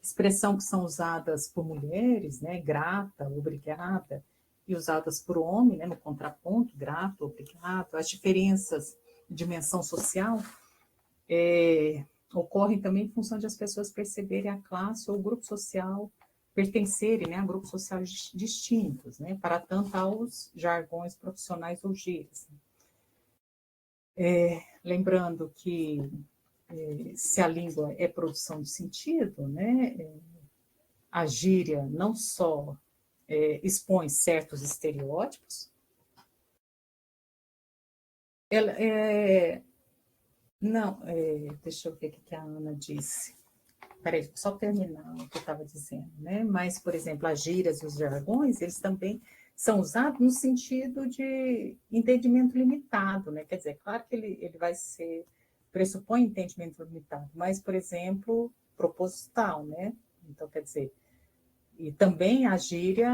expressão que são usadas por mulheres, né, grata, obrigada, e usadas por homem, né, no contraponto, grato, obrigado. As diferenças de dimensão social ocorrem também em função de as pessoas perceberem a classe ou o grupo social, pertencerem, né, a grupos sociais distintos, né, para tanto aos jargões profissionais ou gírias. Lembrando que se a língua é produção de sentido, né, a gíria não só expõe certos estereótipos, ela deixa eu ver o que a Ana disse. Peraí, só terminar o que eu estava dizendo, né? Mas, por exemplo, as gírias e os jargões, eles também são usados no sentido de entendimento limitado, né? Quer dizer, claro que ele vai pressupõe entendimento limitado, mas, por exemplo, proposital, né? Então, quer dizer, e também a gíria,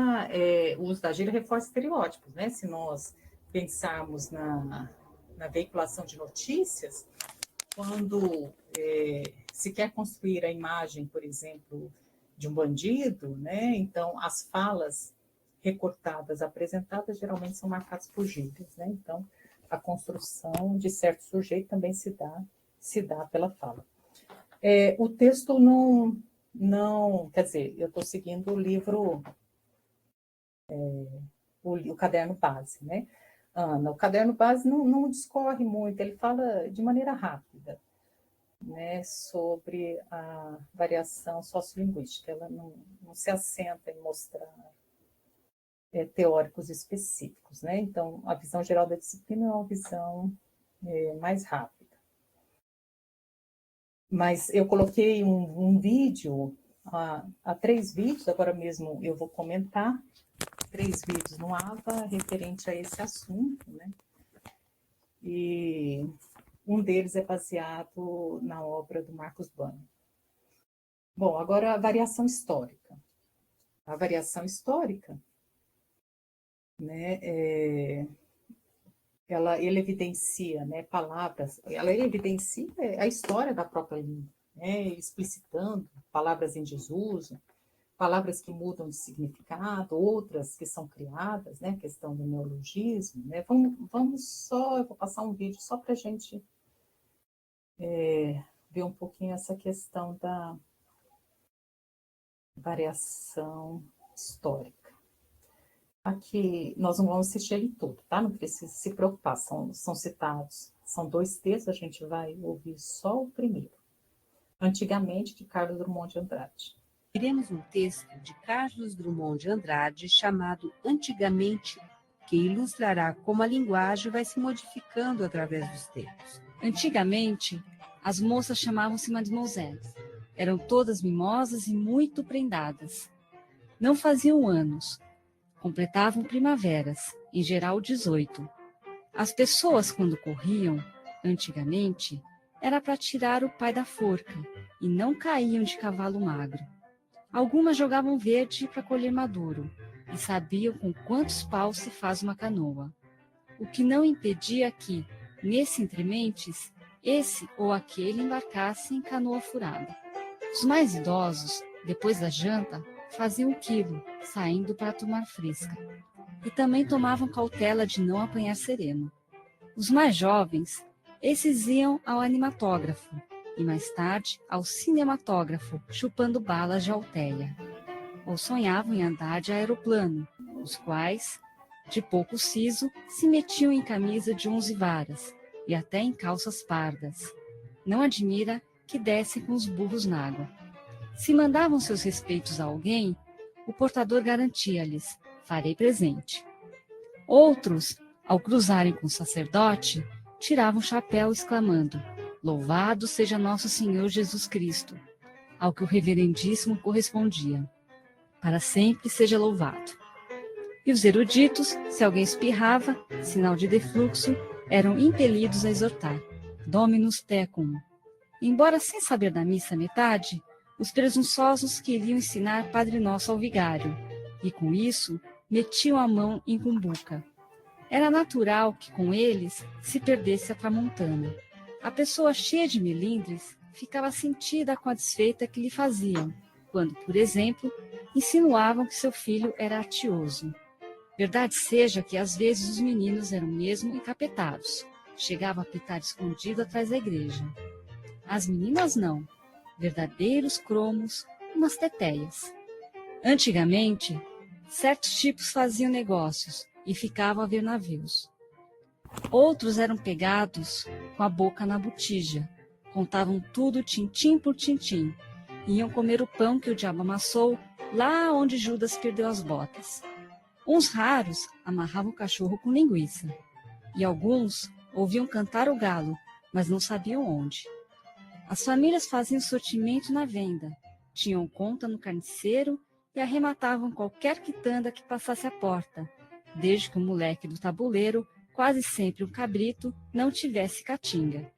o uso da gíria reforça estereótipos, né? Se nós pensarmos na veiculação de notícias, quando se quer construir a imagem, por exemplo, de um bandido, né? Então, as falas recortadas, apresentadas, geralmente são marcadas por gírias, né? Então, a construção de certo sujeito também se dá pela fala. O texto não, quer dizer, eu estou seguindo o livro, o caderno base, né? Ana, o caderno base não discorre muito, ele fala de maneira rápida, né, sobre a variação sociolinguística, ela não se assenta em mostrar teóricos específicos, né? Então, a visão geral da disciplina é uma visão mais rápida. Mas eu coloquei um vídeo, há 3 vídeos, agora mesmo eu vou comentar, 3 vídeos no AVA referente a esse assunto, né? E um deles é baseado na obra do Marcos Banner. Bom, agora a variação histórica. A variação histórica, né, ele evidencia, né, palavras, ela evidencia a história da própria língua, né, explicitando palavras em desuso, palavras que mudam de significado, outras que são criadas, né, questão do neologismo, né. Eu vou passar um vídeo só para a gente ver um pouquinho essa questão da variação histórica. Aqui, nós não vamos assistir ele todo, tá? Não precisa se preocupar, são citados, são 2 textos, a gente vai ouvir só o primeiro. Antigamente, de Carlos Drummond de Andrade. Teremos um texto de Carlos Drummond de Andrade chamado Antigamente, que ilustrará como a linguagem vai se modificando através dos tempos. Antigamente, as moças chamavam-se mademoiselles. Eram todas mimosas e muito prendadas. Não faziam anos. Completavam primaveras, em geral 18. As pessoas, quando corriam, antigamente, era para tirar o pai da forca, e não caíam de cavalo magro. Algumas jogavam verde para colher maduro, e sabiam com quantos paus se faz uma canoa. O que não impedia que, nesse entrementes, esse ou aquele embarcasse em canoa furada. Os mais idosos, depois da janta, faziam 1 quilo, saindo para tomar fresca. E também tomavam cautela de não apanhar sereno. Os mais jovens, esses iam ao animatógrafo, e mais tarde ao cinematógrafo, chupando balas de alteia. Ou sonhavam em andar de aeroplano, os quais, de pouco siso, se metiam em camisa de 11 varas, e até em calças pardas. Não admira que dessem com os burros na água. Se mandavam seus respeitos a alguém, o portador garantia-lhes: farei presente. Outros, ao cruzarem com o sacerdote, tiravam o chapéu exclamando: louvado seja nosso Senhor Jesus Cristo, ao que o reverendíssimo correspondia: para sempre seja louvado. E os eruditos, se alguém espirrava, sinal de defluxo, eram impelidos a exortar: Dominus tecum. Embora sem saber da missa metade, os presunçosos queriam ensinar Padre Nosso ao vigário, e com isso metiam a mão em cumbuca. Era natural que com eles se perdesse a tramontana. A pessoa cheia de melindres ficava sentida com a desfeita que lhe faziam, quando, por exemplo, insinuavam que seu filho era artioso. Verdade seja que às vezes os meninos eram mesmo encapetados, chegavam a pitar escondido atrás da igreja. As meninas não, verdadeiros cromos, umas tetéias. Antigamente, certos tipos faziam negócios e ficavam a ver navios. Outros eram pegados com a boca na botija, contavam tudo tintim por tintim, iam comer o pão que o diabo amassou lá onde Judas perdeu as botas. Uns raros amarravam o cachorro com linguiça, e alguns ouviam cantar o galo, mas não sabiam onde. As famílias faziam sortimento na venda, tinham conta no carniceiro e arrematavam qualquer quitanda que passasse à porta, desde que o moleque do tabuleiro, quase sempre um cabrito, não tivesse catinga.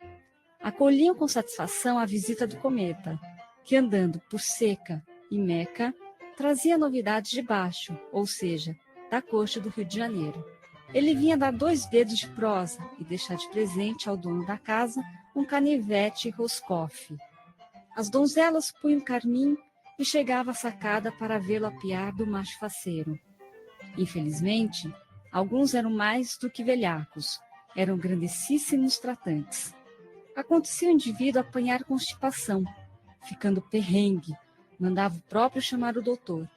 Acolhiam com satisfação a visita do cometa, que andando por Seca e Meca, trazia novidades de baixo, ou seja, da costa do Rio de Janeiro. Ele vinha dar 2 dedos de prosa e deixar de presente ao dono da casa um canivete Roscoff. As donzelas punham carmim e chegava a sacada para vê-lo apiar do macho faceiro. Infelizmente, alguns eram mais do que velhacos, eram grandíssimos tratantes. Acontecia o indivíduo apanhar constipação, ficando perrengue, mandava o próprio chamar o doutor,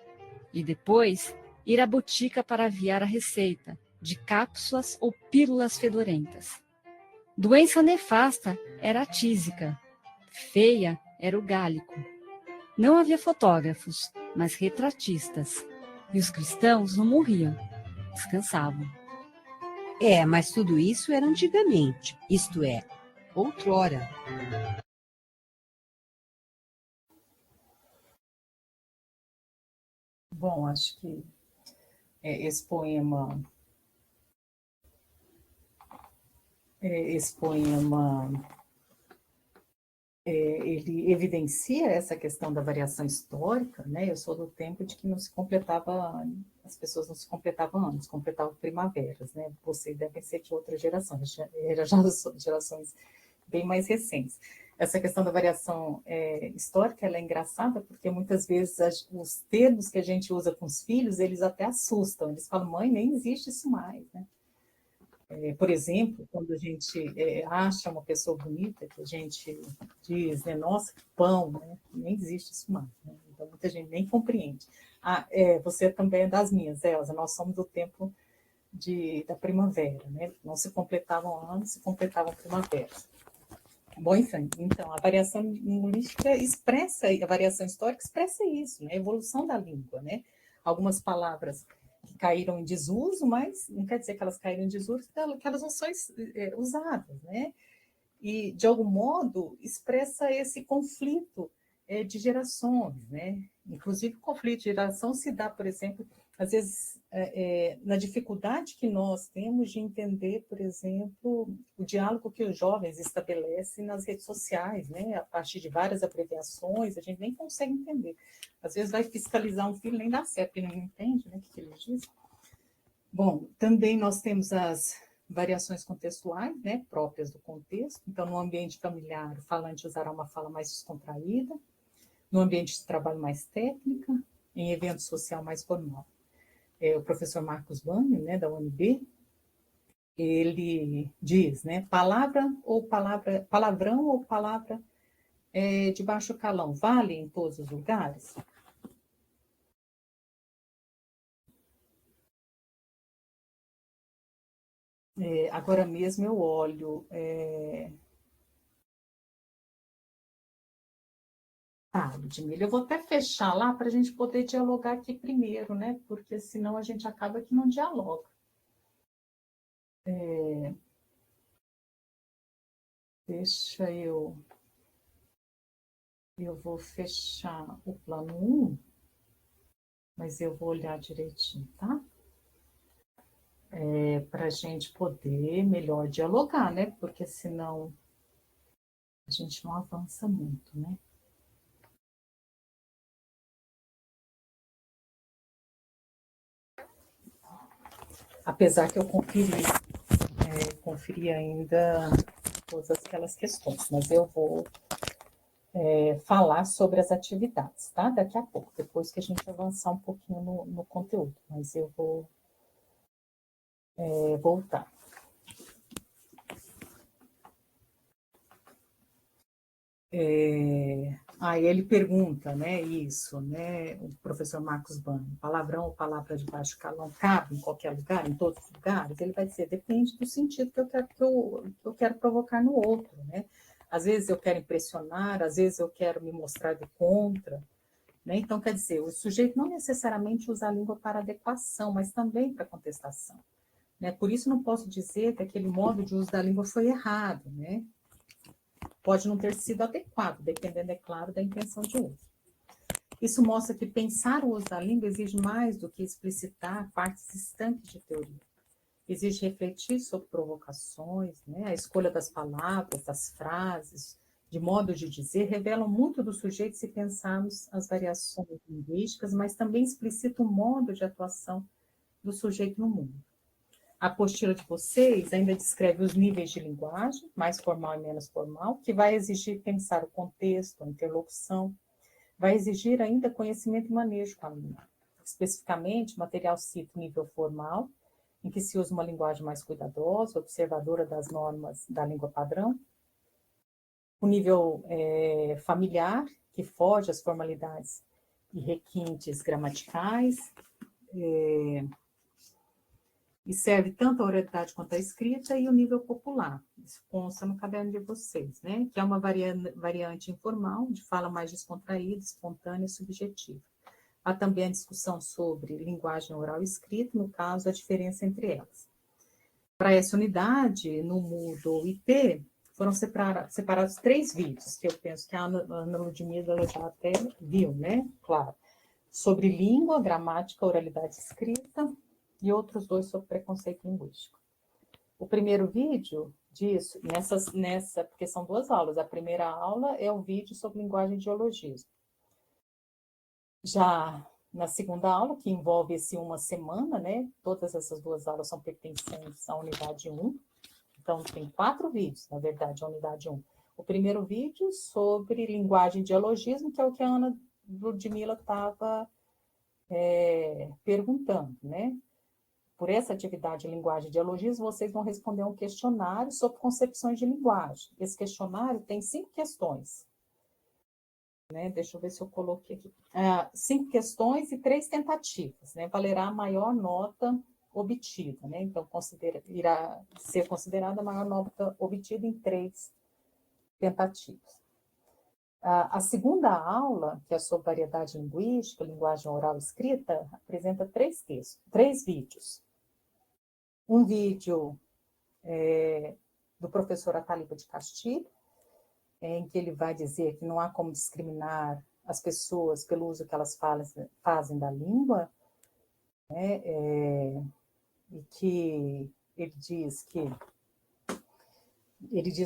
e depois ir à botica para aviar a receita de cápsulas ou pílulas fedorentas. Doença nefasta era a tísica, feia era o gálico. Não havia fotógrafos, mas retratistas, e os cristãos não morriam, descansavam. Mas tudo isso era antigamente, isto é, outrora. Bom, acho que esse poema ele evidencia essa questão da variação histórica, né? Eu sou do tempo de que não se completava, as pessoas não se completavam anos, completavam primaveras, né? Vocês devem ser de outras gerações, gerações bem mais recentes. Essa questão da variação histórica, ela é engraçada, porque muitas vezes os termos que a gente usa com os filhos, eles até assustam, eles falam, mãe, nem existe isso mais, né? Por exemplo, quando a gente acha uma pessoa bonita, que a gente diz, né, nossa, que pão, né? Nem existe isso mais, né? Então, muita gente nem compreende. Você também é das minhas, Elza, nós somos do tempo da primavera, né? Não se completavam anos, se completavam primaveras. Bom, enfim, então, a variação linguística expressa, a variação histórica expressa isso, né? A evolução da língua, né? Algumas palavras que caíram em desuso, mas não quer dizer que elas caíram em desuso, que elas não são usadas, né? E, de algum modo, expressa esse conflito de gerações, né? Inclusive, o conflito de geração se dá, por exemplo, às vezes, na dificuldade que nós temos de entender, por exemplo, o diálogo que os jovens estabelecem nas redes sociais, né? A partir de várias abreviações, a gente nem consegue entender. Às vezes vai fiscalizar um filho, nem dá certo, porque não entende, né, o que ele diz. Bom, também nós temos as variações contextuais, né, próprias do contexto. Então, no ambiente familiar, o falante usará uma fala mais descontraída, no ambiente de trabalho mais técnica, em evento social mais formal. O professor Marcos Banni, né, da UNB, ele diz, né, palavrão ou palavra de baixo calão, vale em todos os lugares? Agora mesmo eu olho... Ludmila, eu vou até fechar lá para a gente poder dialogar aqui primeiro, né? Porque senão a gente acaba que não dialoga. Deixa eu vou fechar o plano 1, mas eu vou olhar direitinho, tá? Para a gente poder melhor dialogar, né? Porque senão a gente não avança muito, né? Apesar que eu conferi ainda todas aquelas questões, mas eu vou falar sobre as atividades, tá? Daqui a pouco, depois que a gente avançar um pouquinho no conteúdo, mas eu vou voltar. Aí ele pergunta, né, isso, né, o professor Marcos Banni, palavrão ou palavra de baixo calão cabe em qualquer lugar, em todos os lugares? Ele vai dizer, depende do sentido que eu quero provocar no outro, né? Às vezes eu quero impressionar, às vezes eu quero me mostrar do contra, né? Então, quer dizer, o sujeito não necessariamente usa a língua para adequação, mas também para contestação, né? Por isso não posso dizer que aquele modo de uso da língua foi errado, né? Pode não ter sido adequado, dependendo, é claro, da intenção de uso. Isso mostra que pensar o uso da língua exige mais do que explicitar partes distantes de teoria. Exige refletir sobre provocações, né? A escolha das palavras, das frases, de modo de dizer, revelam muito do sujeito se pensarmos as variações linguísticas, mas também explicita o modo de atuação do sujeito no mundo. A apostila de vocês ainda descreve os níveis de linguagem, mais formal e menos formal, que vai exigir pensar o contexto, a interlocução, vai exigir ainda conhecimento e manejo com a língua. Especificamente, o material cita o nível formal, em que se usa uma linguagem mais cuidadosa, observadora das normas da língua padrão. O nível familiar, que foge às formalidades e requintes gramaticais, e serve tanto a oralidade quanto a escrita, e o nível popular, isso consta no caderno de vocês, né? Que é uma variante informal, de fala mais descontraída, espontânea e subjetiva. Há também a discussão sobre linguagem oral e escrita, no caso, a diferença entre elas. Para essa unidade, no Moodle IP, foram separados 3 vídeos, que eu penso que a Ana Ludmila já até viu, né? Claro. Sobre língua, gramática, oralidade escrita, e outros 2 sobre preconceito linguístico. O primeiro vídeo disso, porque são 2 aulas. A primeira aula é o vídeo sobre linguagem e ideologismo. Já na segunda aula, que envolve uma semana, né? Todas essas 2 aulas são pertencentes à unidade 1. Então, tem 4 vídeos, na verdade, a unidade 1. O primeiro vídeo sobre linguagem e ideologismo, que é o que a Ana Ludmila estava perguntando, né? Por essa atividade de linguagem e ideologismo, vocês vão responder um questionário sobre concepções de linguagem. Esse questionário tem 5 questões. Né? Deixa eu ver se eu coloquei aqui. 5 questões e 3 tentativas. Né? Valerá a maior nota obtida. Né? Então, irá ser considerada a maior nota obtida em 3 tentativas. A segunda aula, que é sobre variedade linguística, linguagem oral e escrita, apresenta 3 vídeos. Um vídeo do professor Ataliba de Castilho, em que ele vai dizer que não há como discriminar as pessoas pelo uso que elas fazem da língua, né? E que ele diz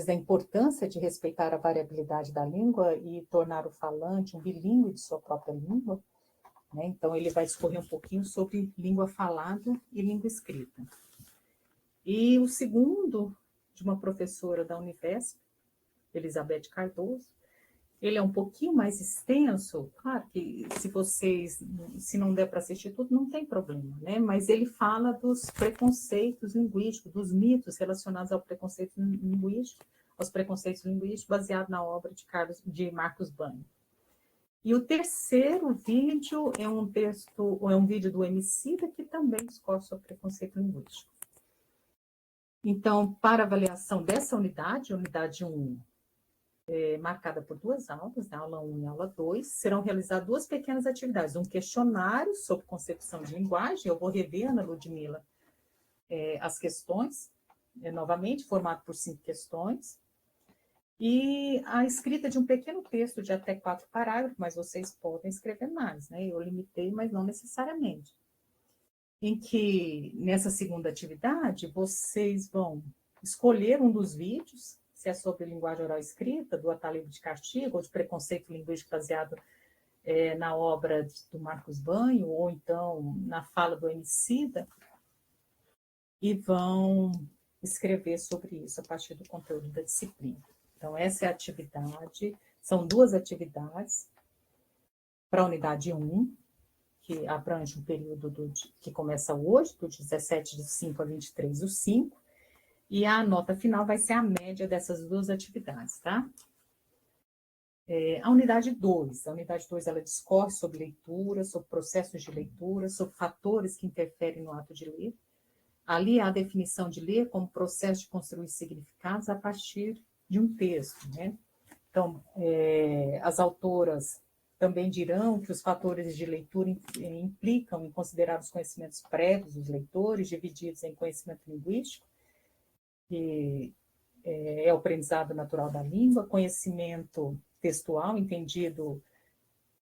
da importância de respeitar a variabilidade da língua e tornar o falante um bilíngue de sua própria língua. Né? Então, ele vai discorrer um pouquinho sobre língua falada e língua escrita. E o segundo, de uma professora da Unifesp, Elizabeth Cardoso, ele é um pouquinho mais extenso, claro que se não der para assistir tudo, não tem problema, né? Mas ele fala dos preconceitos linguísticos, dos mitos relacionados ao preconceito linguístico, aos preconceitos linguísticos, baseado na obra de Marcos Banho. E o terceiro vídeo é um vídeo do Emicida, que também discorre sobre preconceito linguístico. Então, para avaliação dessa unidade 1, marcada por 2 aulas, né, aula 1 e aula 2, serão realizadas 2 pequenas atividades. Um questionário sobre concepção de linguagem, eu vou rever, Ana Ludmila, as questões, novamente, formado por 5 questões, e a escrita de um pequeno texto de até 4 parágrafos, mas vocês podem escrever mais, né? Eu limitei, mas não necessariamente. Em que, nessa segunda atividade, vocês vão escolher um dos vídeos, se é sobre linguagem oral escrita, do Ataliba de Castilho, ou de preconceito linguístico baseado na obra do Marcos Banho, ou então na fala do Emicida, e vão escrever sobre isso a partir do conteúdo da disciplina. Então, essa é a atividade, são 2 atividades para a unidade 1, que abrange um período que começa hoje, do 17/5 a 23/5, e a nota final vai ser a média dessas 2 atividades, tá? A unidade 2, ela discorre sobre leitura, sobre processos de leitura, sobre fatores que interferem no ato de ler. Ali há a definição de ler como processo de construir significados a partir de um texto, né? Então, as autoras também dirão que os fatores de leitura implicam em considerar os conhecimentos prévios dos leitores, divididos em conhecimento linguístico, que é o aprendizado natural da língua, conhecimento textual, entendido,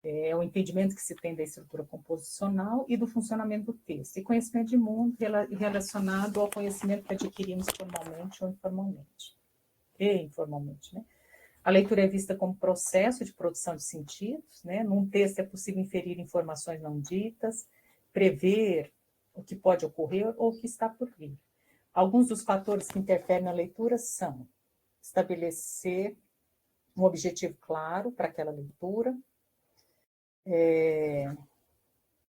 é o entendimento que se tem da estrutura composicional e do funcionamento do texto, e conhecimento de mundo relacionado ao conhecimento que adquirimos formalmente ou informalmente, né? A leitura é vista como processo de produção de sentidos, né? Num texto é possível inferir informações não ditas, prever o que pode ocorrer ou o que está por vir. Alguns dos fatores que interferem na leitura são estabelecer um objetivo claro para aquela leitura,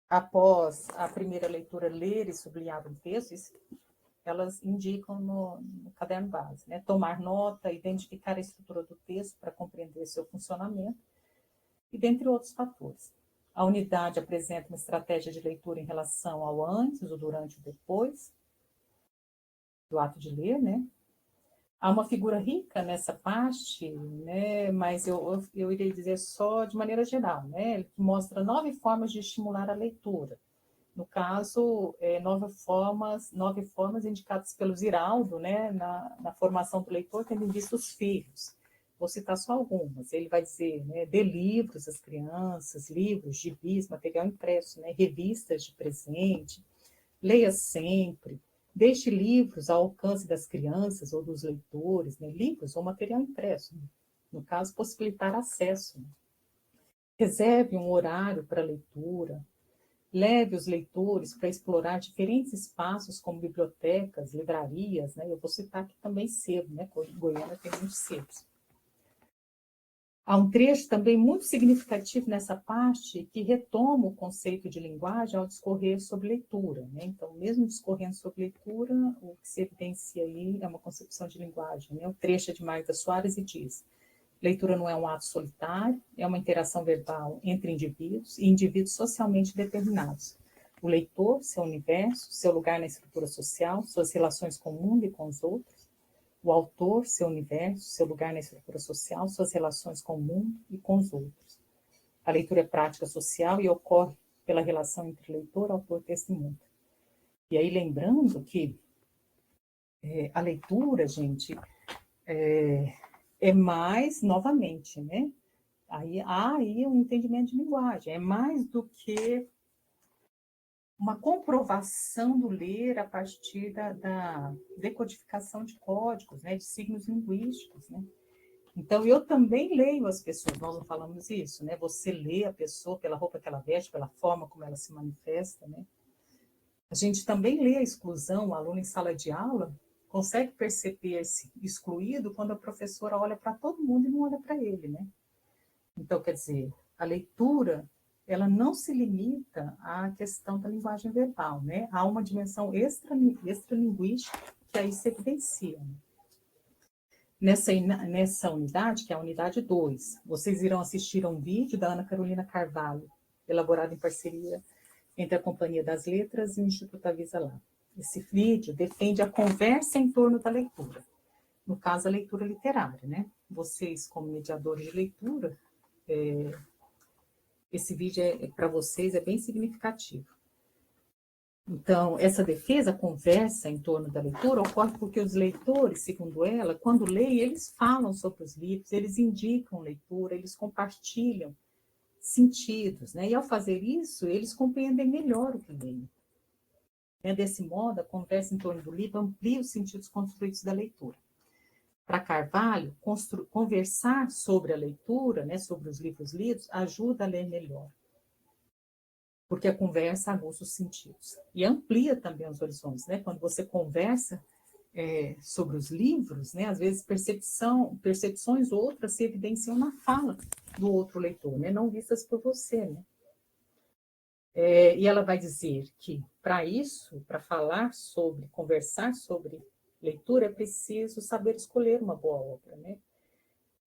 após a primeira leitura, ler e sublinhar um texto, elas indicam no caderno base, né? Tomar nota, identificar a estrutura do texto para compreender seu funcionamento, e dentre outros fatores. A unidade apresenta uma estratégia de leitura em relação ao antes, o durante e o depois do ato de ler, né? Há uma figura rica nessa parte, né? Mas eu irei dizer só de maneira geral, né? Que mostra 9 formas de estimular a leitura. No caso, 9 formas indicadas pelo Ziraldo, né? Na formação do leitor, tendo em vista os filhos. Vou citar só algumas. Ele vai dizer, né? Dê livros às crianças, livros, gibis, material impresso, né? Revistas de presente, leia sempre. Deixe livros ao alcance das crianças ou dos leitores, né? Livros ou material impresso. No caso, possibilitar acesso. Né? Reserve um horário para leitura. Leve os leitores para explorar diferentes espaços, como bibliotecas, livrarias. Né? Eu vou citar aqui também sebo, né? Goiânia tem muitos sebos. Há um trecho também muito significativo nessa parte que retoma o conceito de linguagem ao discorrer sobre leitura. Né? Então, mesmo discorrendo sobre leitura, o que se evidencia aí é uma concepção de linguagem. Né? O trecho é de Magda Soares e diz: leitura não é um ato solitário, é uma interação verbal entre indivíduos e indivíduos socialmente determinados. O leitor, seu universo, seu lugar na estrutura social, suas relações com o mundo e com os outros. O autor, seu universo, seu lugar na estrutura social, suas relações com o mundo e com os outros. A leitura é prática social e ocorre pela relação entre leitor, autor, testemunha. E aí, lembrando que a leitura, gente, é mais, novamente, né? Aí há aí um entendimento de linguagem, é mais do que uma comprovação do ler a partir da decodificação de códigos, né, de signos linguísticos, né? Então, eu também leio as pessoas, nós não falamos isso, né? Você lê a pessoa pela roupa que ela veste, pela forma como ela se manifesta, né? A gente também lê a exclusão, o aluno em sala de aula consegue perceber-se excluído quando a professora olha para todo mundo e não olha para ele, né? Então, quer dizer, a leitura, ela não se limita à questão da linguagem verbal, né? Há uma dimensão extralinguística que aí se evidencia. Nessa unidade, que é a unidade 2, vocês irão assistir a um vídeo da Ana Carolina Carvalho, elaborado em parceria entre a Companhia das Letras e o Instituto Avisa Lá. Esse vídeo defende a conversa em torno da leitura, no caso, a leitura literária, né? Vocês, como mediadores de leitura, esse vídeo para vocês é bem significativo. Então, essa defesa, a conversa em torno da leitura, ocorre porque os leitores, segundo ela, quando leem, eles falam sobre os livros, eles indicam leitura, eles compartilham sentidos, né? E ao fazer isso, eles compreendem melhor o que leem. Desse modo, a conversa em torno do livro amplia os sentidos construídos da leitura. Para Carvalho, conversar sobre a leitura, né, sobre os livros lidos, ajuda a ler melhor, porque a conversa aguça os sentidos e amplia também os horizontes, né? Quando você conversa sobre os livros, né, às vezes percepções outras se evidenciam na fala do outro leitor, né, não vistas por você, né? E ela vai dizer que, para isso, para conversar sobre leitura, é preciso saber escolher uma boa obra, né?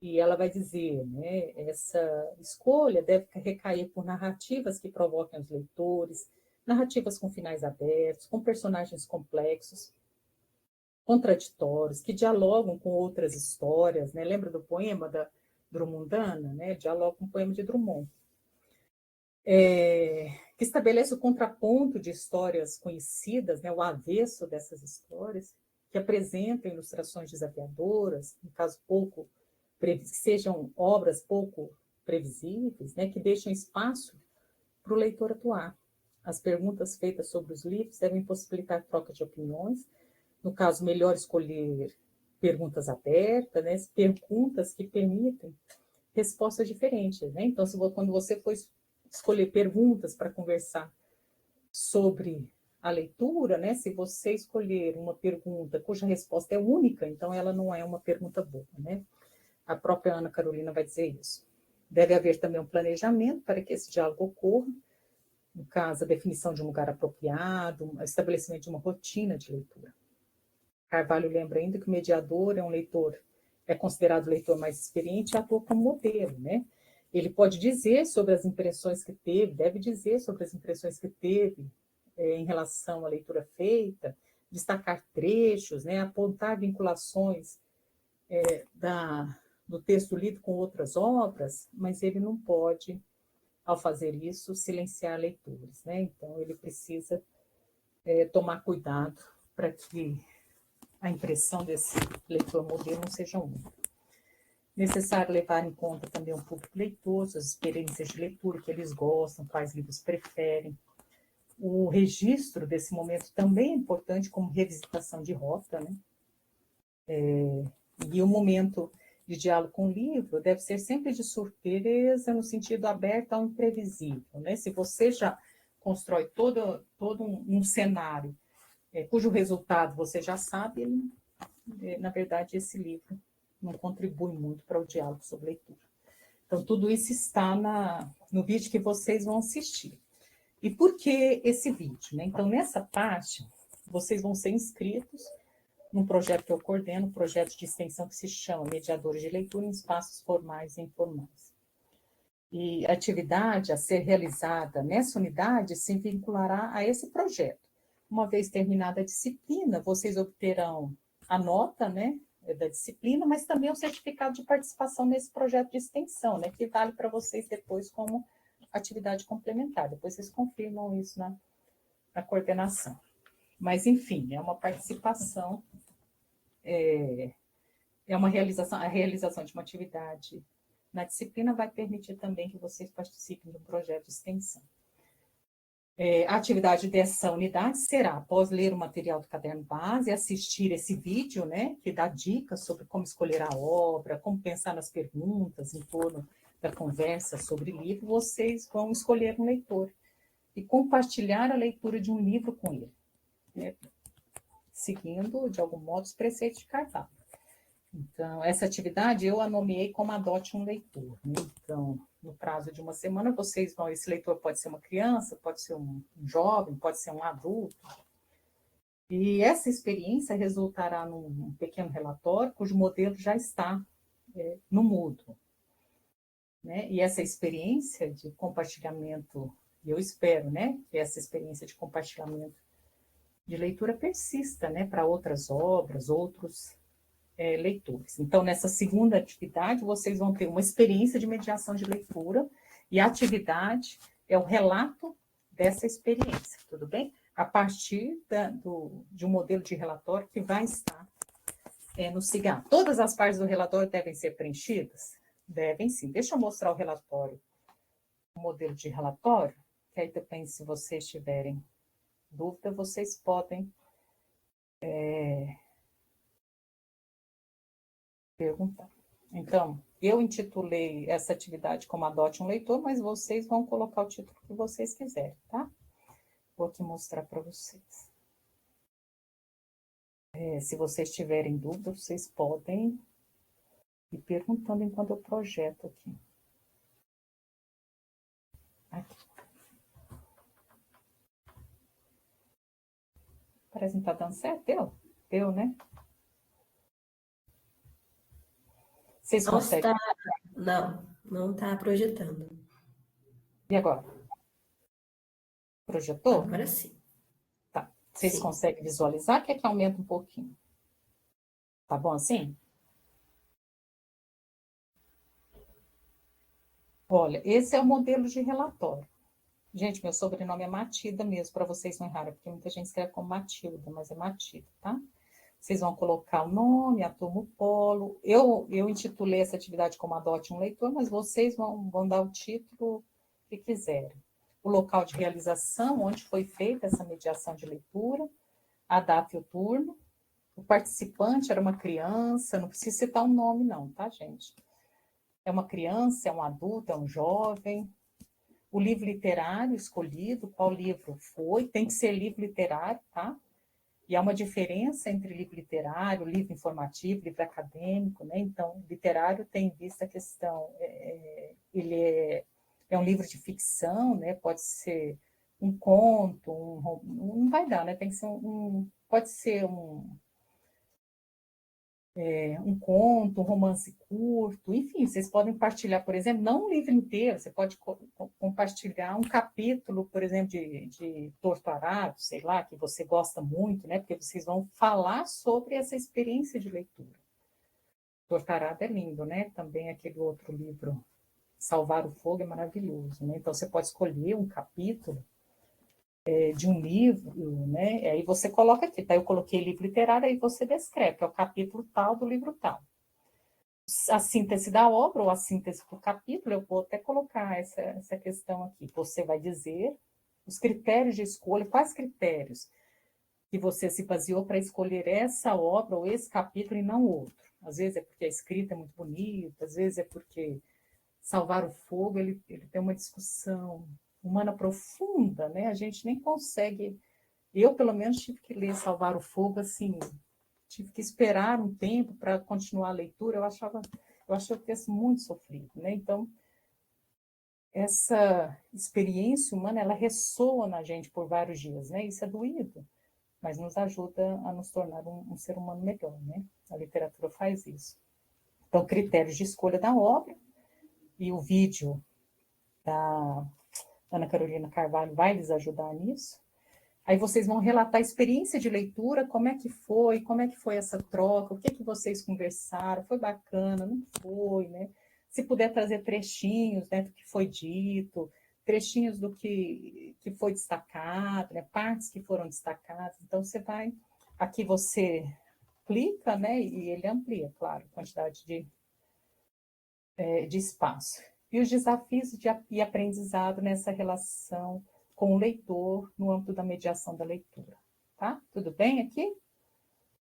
E ela vai dizer, né, essa escolha deve recair por narrativas que provoquem os leitores, narrativas com finais abertos, com personagens complexos, contraditórios, que dialogam com outras histórias, né? Lembra do poema da Drummondana, né? Dialoga com o poema de Drummond. Que estabelece o contraponto de histórias conhecidas, né? O avesso dessas histórias, que apresentam ilustrações desafiadoras, no caso que sejam obras pouco previsíveis, né, que deixam espaço para o leitor atuar. As perguntas feitas sobre os livros devem possibilitar troca de opiniões, no caso, melhor escolher perguntas abertas, né, perguntas que permitem respostas diferentes. Né? Então, quando você for escolher perguntas para conversar sobre a leitura, né, se você escolher uma pergunta cuja resposta é única, então ela não é uma pergunta boa, né? A própria Ana Carolina vai dizer isso. Deve haver também um planejamento para que esse diálogo ocorra, No caso, a definição de um lugar apropriado, o estabelecimento de uma rotina de leitura. Carvalho lembra ainda que o mediador é um leitor, é considerado o leitor mais experiente e atua como modelo, né? Ele pode dizer sobre as impressões que teve, deve dizer sobre as impressões que teve em relação à leitura feita, destacar trechos, né? Apontar vinculações do texto lido com outras obras, mas ele não pode, ao fazer isso, silenciar leitores, né? Então, ele precisa tomar cuidado para que a impressão desse leitor modelo não seja única. Necessário levar em conta também o público leitor, suas experiências de leitura, que eles gostam, quais livros preferem. O registro desse momento também é importante como revisitação de rota, né? E o momento de diálogo com o livro deve ser sempre de surpresa, no sentido aberto ao imprevisível, né? Se você já constrói todo um cenário cujo resultado você já sabe, na verdade, esse livro não contribui muito para o diálogo sobre leitura. Então, tudo isso está no vídeo que vocês vão assistir. E por que esse vídeo, né? Então, nessa parte, vocês vão ser inscritos num projeto que eu coordeno, um projeto de extensão que se chama Mediadores de Leitura em Espaços Formais e Informais. E a atividade a ser realizada nessa unidade se vinculará a esse projeto. Uma vez terminada a disciplina, vocês obterão a nota, né, da disciplina, mas também o certificado de participação nesse projeto de extensão, né, que vale para vocês depois como atividade complementar. Depois vocês confirmam isso na coordenação. Mas, enfim, é uma participação, é uma realização, a realização de uma atividade na disciplina vai permitir também que vocês participem de um projeto de extensão. A atividade dessa unidade será, após ler o material do caderno base, assistir esse vídeo, né, que dá dicas sobre como escolher a obra, como pensar nas perguntas em torno da conversa sobre o livro, vocês vão escolher um leitor e compartilhar a leitura de um livro com ele, né, seguindo, de algum modo, os preceitos de Carvalho. Então, essa atividade eu a nomeei como Adote um Leitor, né? Então, no prazo de uma semana, vocês vão... Esse leitor pode ser uma criança, pode ser um jovem, pode ser um adulto. E essa experiência resultará num pequeno relatório, cujo modelo já está no Moodle, né? E essa experiência de compartilhamento, eu espero, né, que essa experiência de compartilhamento de leitura persista, né, para outras obras, outros leitores. Então, nessa segunda atividade, vocês vão ter uma experiência de mediação de leitura e a atividade é o relato dessa experiência, tudo bem? A partir de um modelo de relatório que vai estar no CIGA. Todas as partes do relatório devem ser preenchidas? Devem sim. Deixa eu mostrar o relatório, o modelo de relatório, que aí depende, se vocês tiverem dúvida, vocês podem perguntar. Então, eu intitulei essa atividade como Adote um Leitor, mas vocês vão colocar o título que vocês quiserem, tá? Vou aqui mostrar para vocês. Se vocês tiverem dúvida, vocês podem ir perguntando enquanto eu projeto aqui. Parece que não está dando certo. Deu, né? Vocês conseguem? Não está projetando. E agora? Projetou? Agora sim. Tá. Vocês conseguem visualizar? Quer que aumente um pouquinho? Tá bom assim? Olha, esse é o modelo de relatório. Gente, meu sobrenome é Matida mesmo, para vocês não errarem, porque muita gente escreve como Matilda, mas é Matida, tá? Vocês vão colocar o nome, a turma, o polo. Eu intitulei essa atividade como Adote um Leitor, mas vocês vão dar o título que quiserem. O local de realização, onde foi feita essa mediação de leitura, a data e o turno. O participante era uma criança, não precisa citar um nome não, tá, gente? É uma criança, é um adulto, é um jovem. O livro literário escolhido, qual livro foi, tem que ser livro literário, tá? E há uma diferença entre livro literário, livro informativo, livro acadêmico, né? Então, literário tem em vista a questão, ele é um livro de ficção, né? Pode ser um conto, não vai dar, né? Tem que ser pode ser um conto, um romance curto, enfim, vocês podem partilhar, por exemplo, não um livro inteiro, você pode compartilhar um capítulo, por exemplo, de Torto Arado, sei lá, que você gosta muito, né? Porque vocês vão falar sobre essa experiência de leitura. Torto Arado é lindo, né? Também aquele outro livro, Salvar o Fogo, é maravilhoso, né? Então, você pode escolher um capítulo de um livro, né? Aí você coloca aqui, tá? Eu coloquei livro literário, aí você descreve, que é o capítulo tal do livro tal. A síntese da obra, ou a síntese do capítulo, eu vou até colocar essa questão aqui. Você vai dizer os critérios de escolha, quais critérios que você se baseou para escolher essa obra ou esse capítulo e não outro. Às vezes é porque a escrita é muito bonita, às vezes é porque Salvar o Fogo, ele tem uma discussão humana profunda, né? A gente nem consegue... Eu, pelo menos, tive que ler Salvar o Fogo, assim, tive que esperar um tempo para continuar a leitura. Eu achei o texto muito sofrido, né? Então, essa experiência humana, ela ressoa na gente por vários dias, né? Isso é doído, mas nos ajuda a nos tornar um ser humano melhor, né? A literatura faz isso. Então, critérios de escolha da obra, e o vídeo da Ana Carolina Carvalho vai lhes ajudar nisso. Aí vocês vão relatar a experiência de leitura, como é que foi essa troca, o que vocês conversaram, foi bacana, não foi, né? Se puder trazer trechinhos, né, do que foi dito, trechinhos do que foi destacado, né, partes que foram destacadas. Então, aqui você clica, né, e ele amplia, claro, a quantidade de espaço. E os desafios e aprendizado nessa relação com o leitor no âmbito da mediação da leitura. Tá? Tudo bem aqui?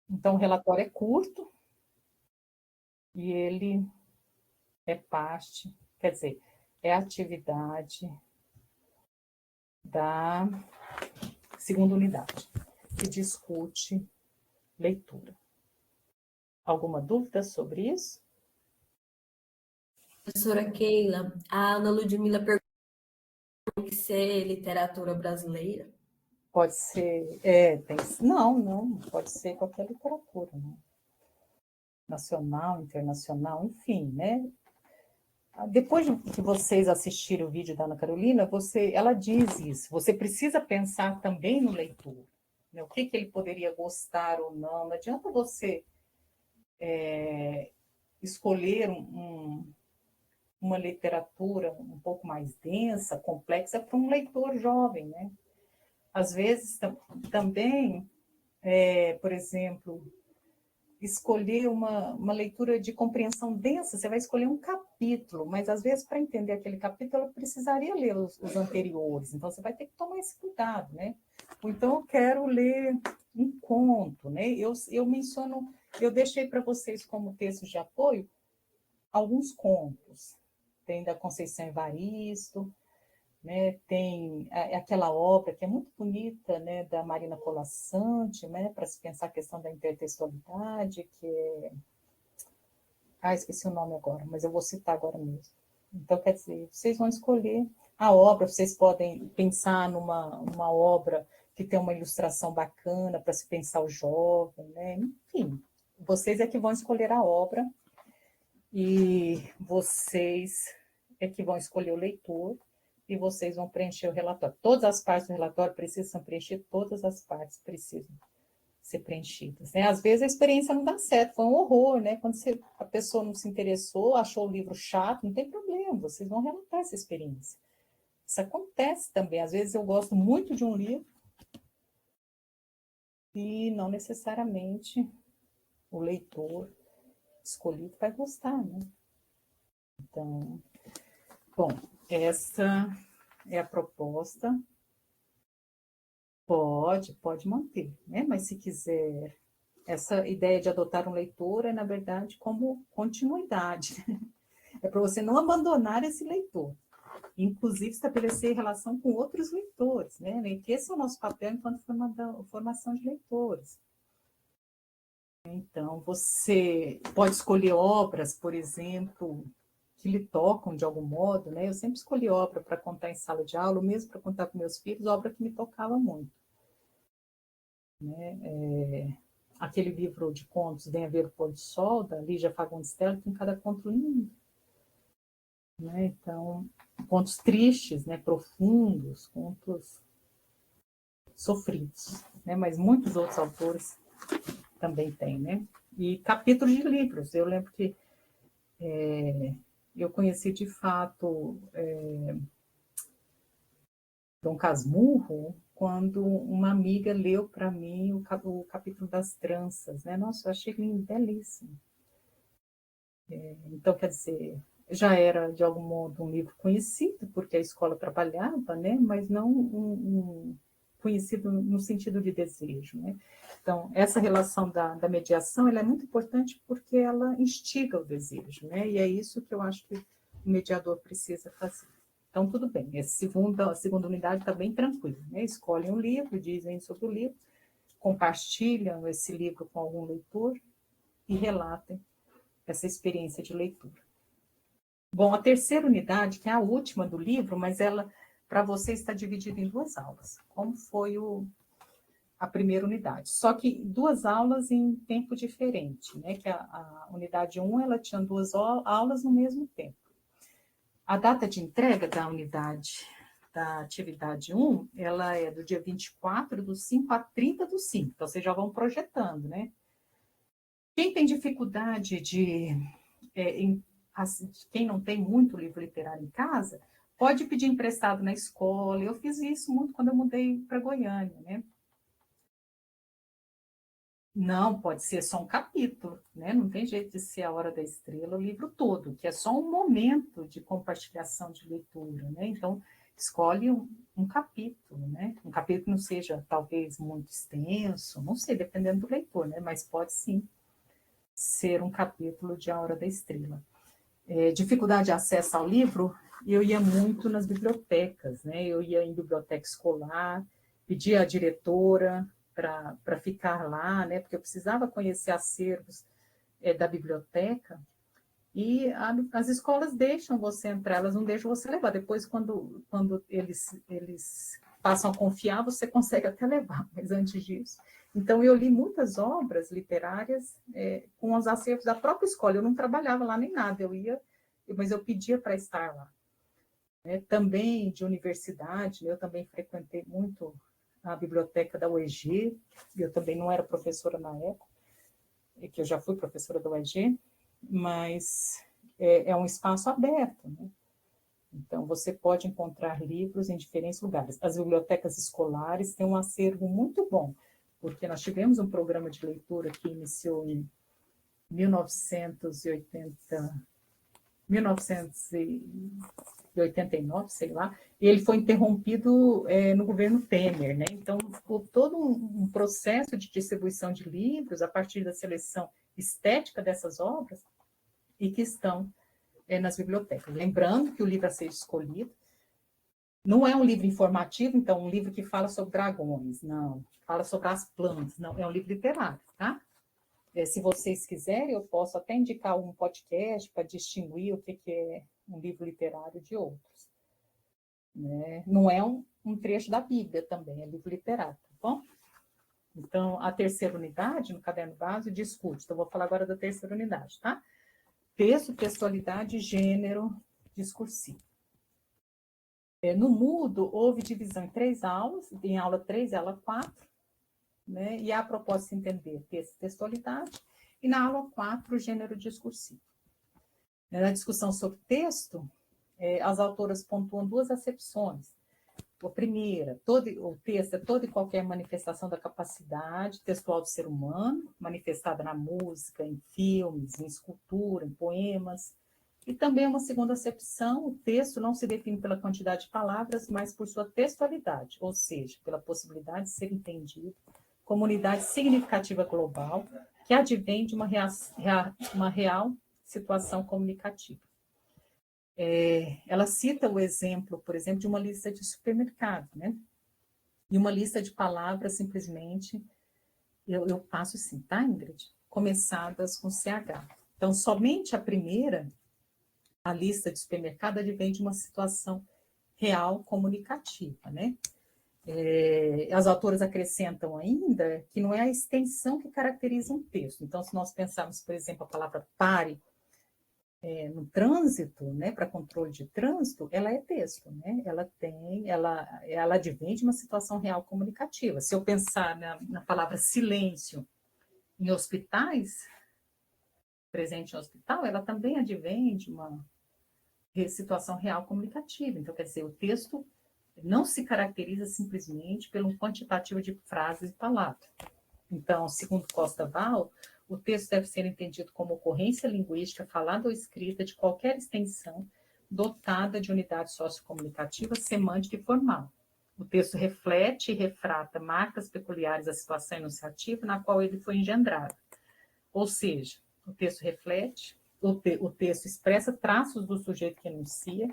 Então, o relatório é curto e ele é parte, quer dizer, é atividade da segunda unidade, que discute leitura. Alguma dúvida sobre isso? Professora Keila, a Ana Ludmila perguntou se é literatura brasileira. Pode ser, não, pode ser qualquer literatura, né? Nacional, internacional, enfim, né? Depois que vocês assistirem o vídeo da Ana Carolina, ela diz isso, você precisa pensar também no leitor, né? O que ele poderia gostar ou não, não adianta você escolher uma literatura um pouco mais densa, complexa, para um leitor jovem, né? Às vezes, também, por exemplo, escolher uma leitura de compreensão densa, você vai escolher um capítulo, mas às vezes, para entender aquele capítulo, eu precisaria ler os anteriores, então você vai ter que tomar esse cuidado, né? Ou então eu quero ler um conto, né? Eu deixei para vocês como texto de apoio alguns contos. Tem da Conceição Evaristo, né? Tem aquela obra que é muito bonita, né? Da Marina Colasanti, né? Para se pensar a questão da intertextualidade, que é... esqueci o nome agora, mas eu vou citar agora mesmo. Então, quer dizer, vocês vão escolher a obra, vocês podem pensar numa obra que tem uma ilustração bacana para se pensar o jovem, né? Enfim, vocês é que vão escolher a obra e vocês é que vão escolher o leitor e vocês vão preencher o relatório. Todas as partes do relatório precisam preencher, todas as partes precisam ser preenchidas, né? Às vezes a experiência não dá certo, foi um horror, né? Quando a pessoa não se interessou, achou o livro chato, não tem problema, vocês vão relatar essa experiência. Isso acontece também. Às vezes eu gosto muito de um livro e não necessariamente o leitor escolhido vai gostar, né? Então, bom, essa é a proposta. Pode manter, né? Mas se quiser, essa ideia de adotar um leitor é, na verdade, como continuidade. É para você não abandonar esse leitor. Inclusive, estabelecer relação com outros leitores, né? Que esse é o nosso papel enquanto formação de leitores. Então, você pode escolher obras, por exemplo, que lhe tocam de algum modo, né? Eu sempre escolhi obra para contar em sala de aula, mesmo para contar com meus filhos, obra que me tocava muito. Né? Aquele livro de contos, Venha Ver o Pôr do Sol, da Lígia Fagundes Telles, tem cada conto lindo. Né? Então, contos tristes, né? Profundos, contos sofridos, né? Mas muitos outros autores também têm, né? E capítulos de livros. Eu lembro que eu conheci de fato Dom Casmurro quando uma amiga leu para mim o capítulo das tranças, né? Nossa, eu achei lindo, belíssimo. Então, quer dizer, já era de algum modo um livro conhecido, porque a escola trabalhava, né? Mas não conhecido no sentido de desejo, né? Então, essa relação da mediação, ela é muito importante porque ela instiga o desejo, né? E é isso que eu acho que o mediador precisa fazer. Então, tudo bem. A segunda unidade está bem tranquila, né? Escolhem um livro, dizem sobre o livro, compartilham esse livro com algum leitor e relatem essa experiência de leitura. Bom, a terceira unidade, que é a última do livro, mas ela, para você, está dividida em 2 aulas, como foi a primeira unidade. Só que 2 aulas em tempo diferente, né? Que a unidade 1, ela tinha 2 aulas no mesmo tempo. A data de entrega da atividade 1, ela é do dia 24/5 a 30/5, então vocês já vão projetando, né? Quem tem dificuldade quem não tem muito livro literário em casa, pode pedir emprestado na escola. Eu fiz isso muito quando eu mudei para Goiânia, né? Não, pode ser só um capítulo, né? Não tem jeito de ser A Hora da Estrela, o livro todo, que é só um momento de compartilhação de leitura, né? Então, escolhe um capítulo, né? Um capítulo que não seja, talvez, muito extenso, não sei, dependendo do leitor, né? Mas pode, sim, ser um capítulo de A Hora da Estrela. Dificuldade de acesso ao livro, eu ia muito nas bibliotecas, né? Eu ia em biblioteca escolar, pedia à diretora para ficar lá, né? Porque eu precisava conhecer acervos da biblioteca, e as escolas deixam você entrar, elas não deixam você levar. Depois, quando eles passam a confiar, você consegue até levar, mas antes disso. Então, eu li muitas obras literárias com os acervos da própria escola. Eu não trabalhava lá nem nada, mas eu pedia para estar lá. Também de universidade, eu também frequentei muito a biblioteca da UEG, eu também não era professora na época, que eu já fui professora da UEG, mas é um espaço aberto, né? Então, você pode encontrar livros em diferentes lugares. As bibliotecas escolares têm um acervo muito bom, porque nós tivemos um programa de leitura que iniciou em 1989, sei lá, e ele foi interrompido no governo Temer, né? Então, houve todo um processo de distribuição de livros a partir da seleção estética dessas obras e que estão nas bibliotecas. Lembrando que o livro a ser escolhido não é um livro informativo, então, um livro que fala sobre dragões, não. Fala sobre as plantas, não. É um livro literário, tá? Se vocês quiserem, eu posso até indicar um podcast para distinguir o que é um livro literário de outros. Né? Não é um trecho da Bíblia também, é livro literário, tá bom? Então, a terceira unidade, no caderno base, discute. Então, vou falar agora da terceira unidade, tá? Texto, textualidade, gênero, discursivo. No mudo, houve divisão em 3 aulas, em aula 3 e aula 4, né? E a proposta de entender texto e textualidade, e na aula 4, gênero discursivo. Na discussão sobre texto, as autoras pontuam 2 acepções. A primeira, o texto é toda e qualquer manifestação da capacidade textual do ser humano, manifestada na música, em filmes, em escultura, em poemas. E também uma segunda acepção, o texto não se define pela quantidade de palavras, mas por sua textualidade, ou seja, pela possibilidade de ser entendido como unidade significativa global que advém de uma real situação comunicativa. Ela cita o exemplo, por exemplo, de uma lista de supermercado, né? E uma lista de palavras, simplesmente, eu passo assim, tá, Ingrid? Começadas com CH. Então, somente a primeira a lista de supermercado advém de uma situação real comunicativa, né? As autoras acrescentam ainda que não é a extensão que caracteriza um texto. Então, se nós pensarmos, por exemplo, a palavra pare no trânsito, né, para controle de trânsito, ela é texto, né? Ela advém de uma situação real comunicativa. Se eu pensar na palavra silêncio em hospitais, presente em hospital, ela também advém de uma situação real comunicativa. Então, quer dizer, o texto não se caracteriza simplesmente pelo quantitativo de frases e palavras. Então, segundo Costa Val, o texto deve ser entendido como ocorrência linguística, falada ou escrita, de qualquer extensão, dotada de unidade sociocomunicativa, semântica e formal. O texto reflete e refrata marcas peculiares da situação enunciativa na qual ele foi engendrado. Ou seja, o texto reflete, o texto expressa traços do sujeito que enuncia,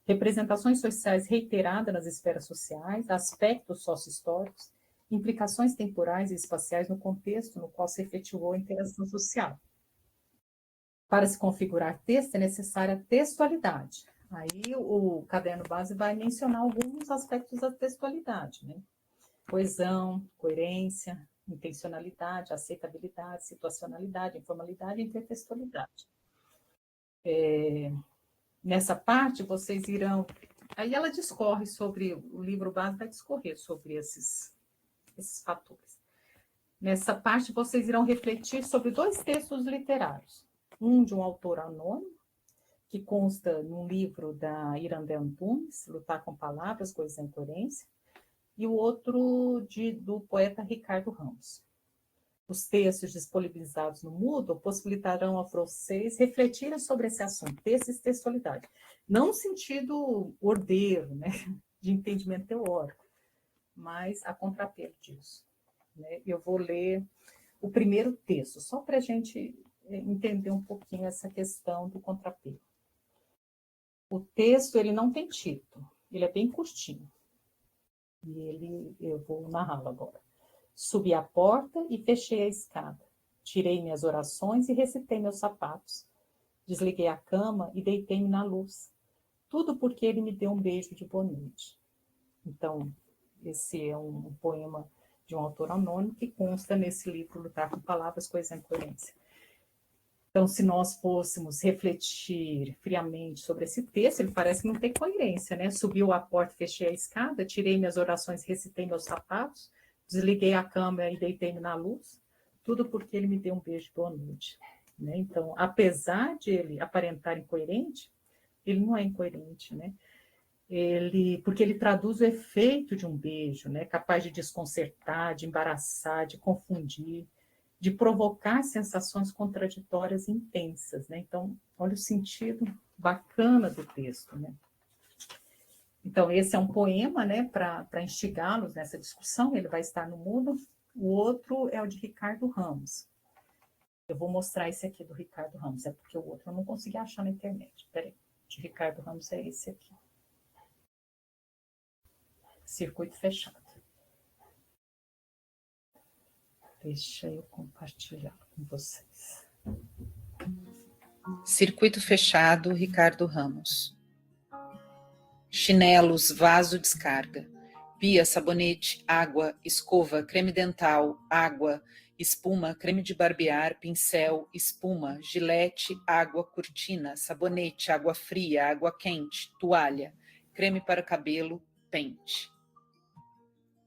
representações sociais reiteradas nas esferas sociais, aspectos sócio-históricos, implicações temporais e espaciais no contexto no qual se efetivou a interação social. Para se configurar texto, é necessária a textualidade. Aí o caderno base vai mencionar alguns aspectos da textualidade, né? Coesão, coerência, intencionalidade, aceitabilidade, situacionalidade, informalidade e intertextualidade. Nessa parte, vocês irão... Aí ela discorre sobre... O livro base vai discorrer sobre esses fatores. Nessa parte, vocês irão refletir sobre 2 textos literários. Um de um autor anônimo, que consta num livro da Irandé Antunes, Lutar com Palavras, Coesão e Coerência, e o outro do poeta Ricardo Ramos. Os textos disponibilizados no Moodle possibilitarão a vocês refletirem sobre esse assunto, texto e textualidade. Não no sentido ordeiro, né, de entendimento teórico, mas a contrapelo disso, né? Eu vou ler o primeiro texto, só para a gente entender um pouquinho essa questão do contrapelo. O texto, ele não tem título, ele é bem curtinho. E eu vou narrá-lo agora. Subi a porta e fechei a escada. Tirei minhas orações e recitei meus sapatos. Desliguei a cama e deitei-me na luz. Tudo porque ele me deu um beijo de boa noite. Então, esse é um poema de um autor anônimo que consta nesse livro Lutar com Palavras, Coesão e Coerência. Então, se nós fôssemos refletir friamente sobre esse texto, ele parece que não tem coerência, né? Subiu a porta, fechei a escada, tirei minhas orações, recitei meus sapatos, desliguei a câmera e deitei-me na luz, tudo porque ele me deu um beijo de boa noite, né? Então, apesar de ele aparentar incoerente, ele não é incoerente, né? Porque ele traduz o efeito de um beijo, né? Capaz de desconcertar, de embaraçar, de confundir, de provocar sensações contraditórias e intensas, né? Então, olha o sentido bacana do texto, né? Então, esse é um poema, né, para instigá-los nessa discussão, ele vai estar no Moodle. O outro é o de Ricardo Ramos. Eu vou mostrar esse aqui do Ricardo Ramos, é porque o outro eu não consegui achar na internet. Peraí, o de Ricardo Ramos é esse aqui. Circuito fechado. Deixa eu compartilhar com vocês. Circuito fechado, Ricardo Ramos. Chinelos, vaso, descarga. Pia, sabonete, água, escova, creme dental, água, espuma, creme de barbear, pincel, espuma, gilete, água, cortina, sabonete, água fria, água quente, toalha, creme para cabelo, pente.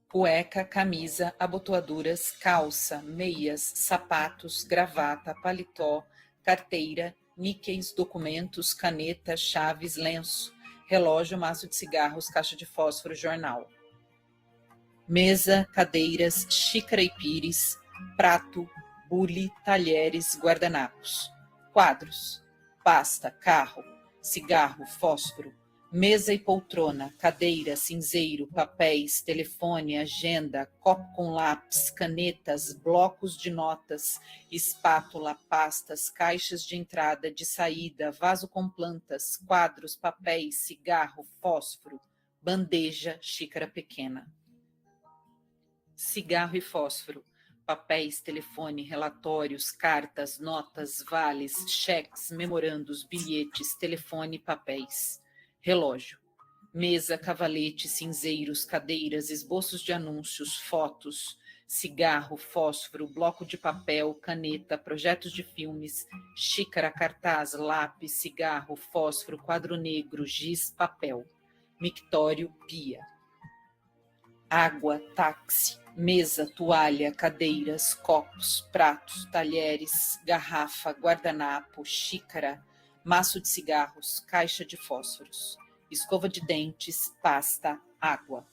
Cueca, camisa, abotoaduras, calça, meias, sapatos, gravata, paletó, carteira, níqueis, documentos, caneta, chaves, lenço, relógio, maço de cigarros, caixa de fósforo, jornal. Mesa, cadeiras, xícara e pires, prato, bule, talheres, guardanapos. Quadros, pasta, carro, cigarro, fósforo, mesa e poltrona, cadeira, cinzeiro, papéis, telefone, agenda, copo com lápis, canetas, blocos de notas, espátula, pastas, caixas de entrada, de saída, vaso com plantas, quadros, papéis, cigarro, fósforo, bandeja, xícara pequena. Cigarro e fósforo, papéis, telefone, relatórios, cartas, notas, vales, cheques, memorandos, bilhetes, telefone, papéis, relógio, mesa, cavalete, cinzeiros, cadeiras, esboços de anúncios, fotos, cigarro, fósforo, bloco de papel, caneta, projetos de filmes, xícara, cartaz, lápis, cigarro, fósforo, quadro negro, giz, papel, mictório, pia. Água, táxi, mesa, toalha, cadeiras, copos, pratos, talheres, garrafa, guardanapo, xícara, maço de cigarros, caixa de fósforos, escova de dentes, pasta, água.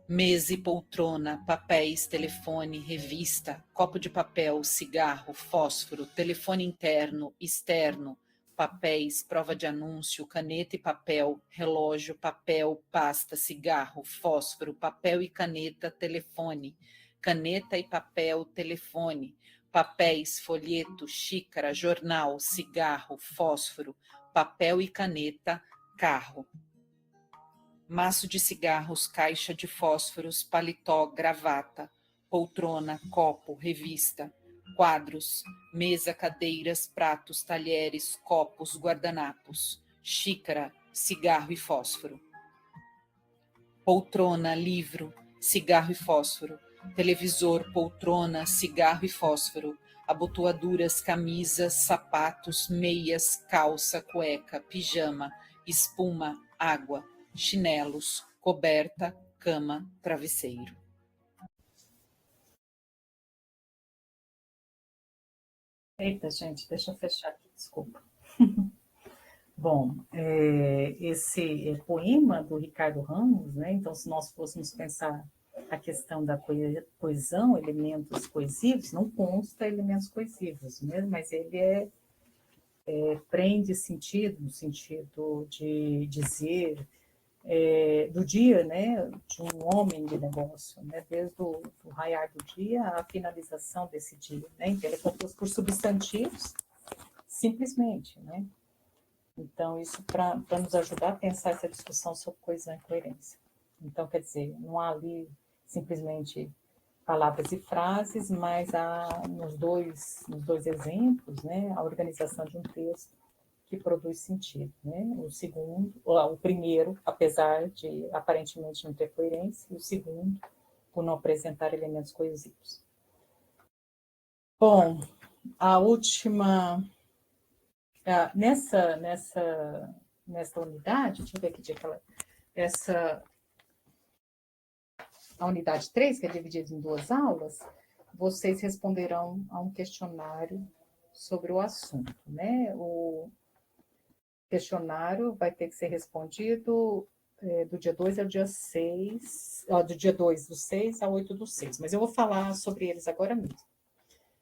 Mesa e poltrona, papéis, telefone, revista, copo de papel, cigarro, fósforo, telefone interno, externo, papéis, prova de anúncio, caneta e papel, relógio, papel, pasta, cigarro, fósforo, papel e caneta, telefone, caneta e papel, telefone, papéis, folheto, xícara, jornal, cigarro, fósforo, papel e caneta, carro. Maço de cigarros, caixa de fósforos, paletó, gravata, poltrona, copo, revista, quadros, mesa, cadeiras, pratos, talheres, copos, guardanapos, xícara, cigarro e fósforo. Poltrona, livro, cigarro e fósforo, televisor, poltrona, cigarro e fósforo, abotoaduras, camisas, sapatos, meias, calça, cueca, pijama, espuma, água, chinelos, coberta, cama, travesseiro. Eita, gente, deixa eu fechar aqui, desculpa. Bom, esse poema do Ricardo Ramos, né? Então, se nós fôssemos pensar a questão da coesão, elementos coesivos, não consta elementos coesivos, né? Mas ele prende sentido, no sentido de dizer do dia, né, de um homem de negócio, né, desde o raiar do dia à finalização desse dia, né, então ele é composto por substantivos, simplesmente, né, então isso para nos ajudar a pensar essa discussão sobre coesão e coerência. Então, quer dizer, não há ali simplesmente palavras e frases, mas há nos dois exemplos, né, a organização de um texto que produz sentido, né? O primeiro, apesar de aparentemente não ter coerência, e o segundo, por não apresentar elementos coesivos. Bom, a última, nessa unidade, deixa eu ver aqui de aquela, a unidade 3, que é dividida em 2 aulas, vocês responderão a um questionário sobre o assunto, né? O questionário vai ter que ser respondido do dia 2 ao dia 6, do dia 2 do 6 ao 8 do 6, mas eu vou falar sobre eles agora mesmo.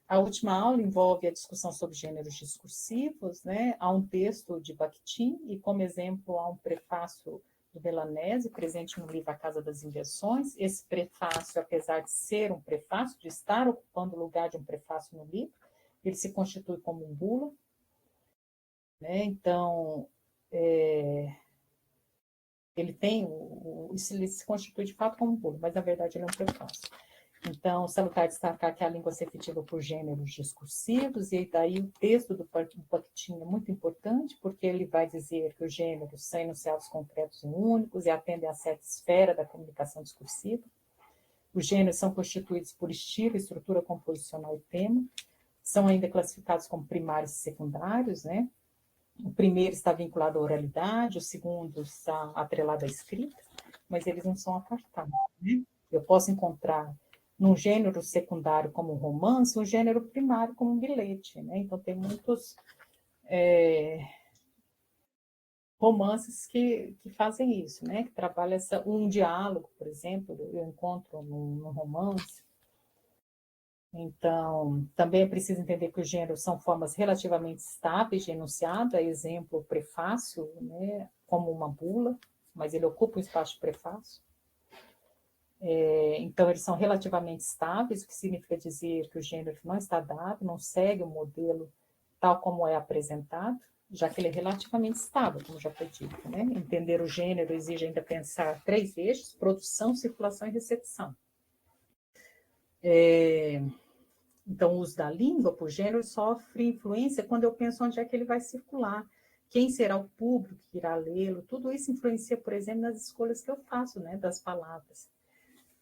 A última aula envolve a discussão sobre gêneros discursivos, né? Há um texto de Bakhtin e, como exemplo, há um prefácio do Milanese, presente no livro A Casa das Invenções. Esse prefácio, apesar de ser um prefácio, de estar ocupando o lugar de um prefácio no livro, ele se constitui como um bula, né? Então, ele se constitui de fato como um bula, mas na verdade ele é um prefácio. Então, salutar destacar que a língua se efetiva por gêneros discursivos, e daí o texto do Bakhtin é muito importante, porque ele vai dizer que os gêneros são enunciados concretos e únicos e atendem a certa esfera da comunicação discursiva. Os gêneros são constituídos por estilo, estrutura composicional e tema, são ainda classificados como primários e secundários, né? O primeiro está vinculado à oralidade, o segundo está atrelado à escrita, mas eles não são apartados, né? Eu posso encontrar num gênero secundário como um romance, um gênero primário como um bilhete, né? Então, tem muitos romances que fazem isso, né? Que trabalham um diálogo, por exemplo, eu encontro num romance. Então, também é preciso entender que os gêneros são formas relativamente estáveis de enunciado, exemplo, o prefácio, né, como uma bula, mas ele ocupa o espaço de prefácio. Então, eles são relativamente estáveis, o que significa dizer que o gênero não está dado, não segue o modelo tal como é apresentado, já que ele é relativamente estável, como já foi dito, né? Entender o gênero exige ainda pensar 3 eixos: produção, circulação e recepção. Então, o uso da língua por gênero sofre influência quando eu penso onde é que ele vai circular, quem será o público que irá lê-lo, tudo isso influencia, por exemplo, nas escolhas que eu faço, né, das palavras.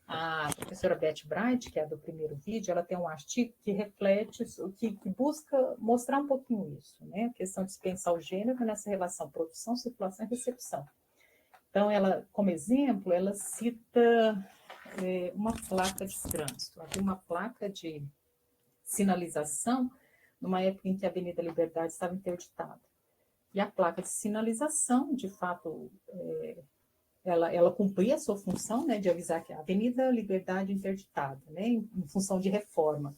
A professora Beth Bright, que é do primeiro vídeo, ela tem um artigo que reflete, que busca mostrar um pouquinho isso, né, a questão de se pensar o gênero nessa relação produção, circulação e recepção. Então, ela, como exemplo, ela cita uma placa de trânsito. Havia uma placa de sinalização numa época em que a Avenida Liberdade estava interditada. E a placa de sinalização, de fato, ela cumpria a sua função, né, de avisar que a Avenida Liberdade interditada, né, em função de reforma.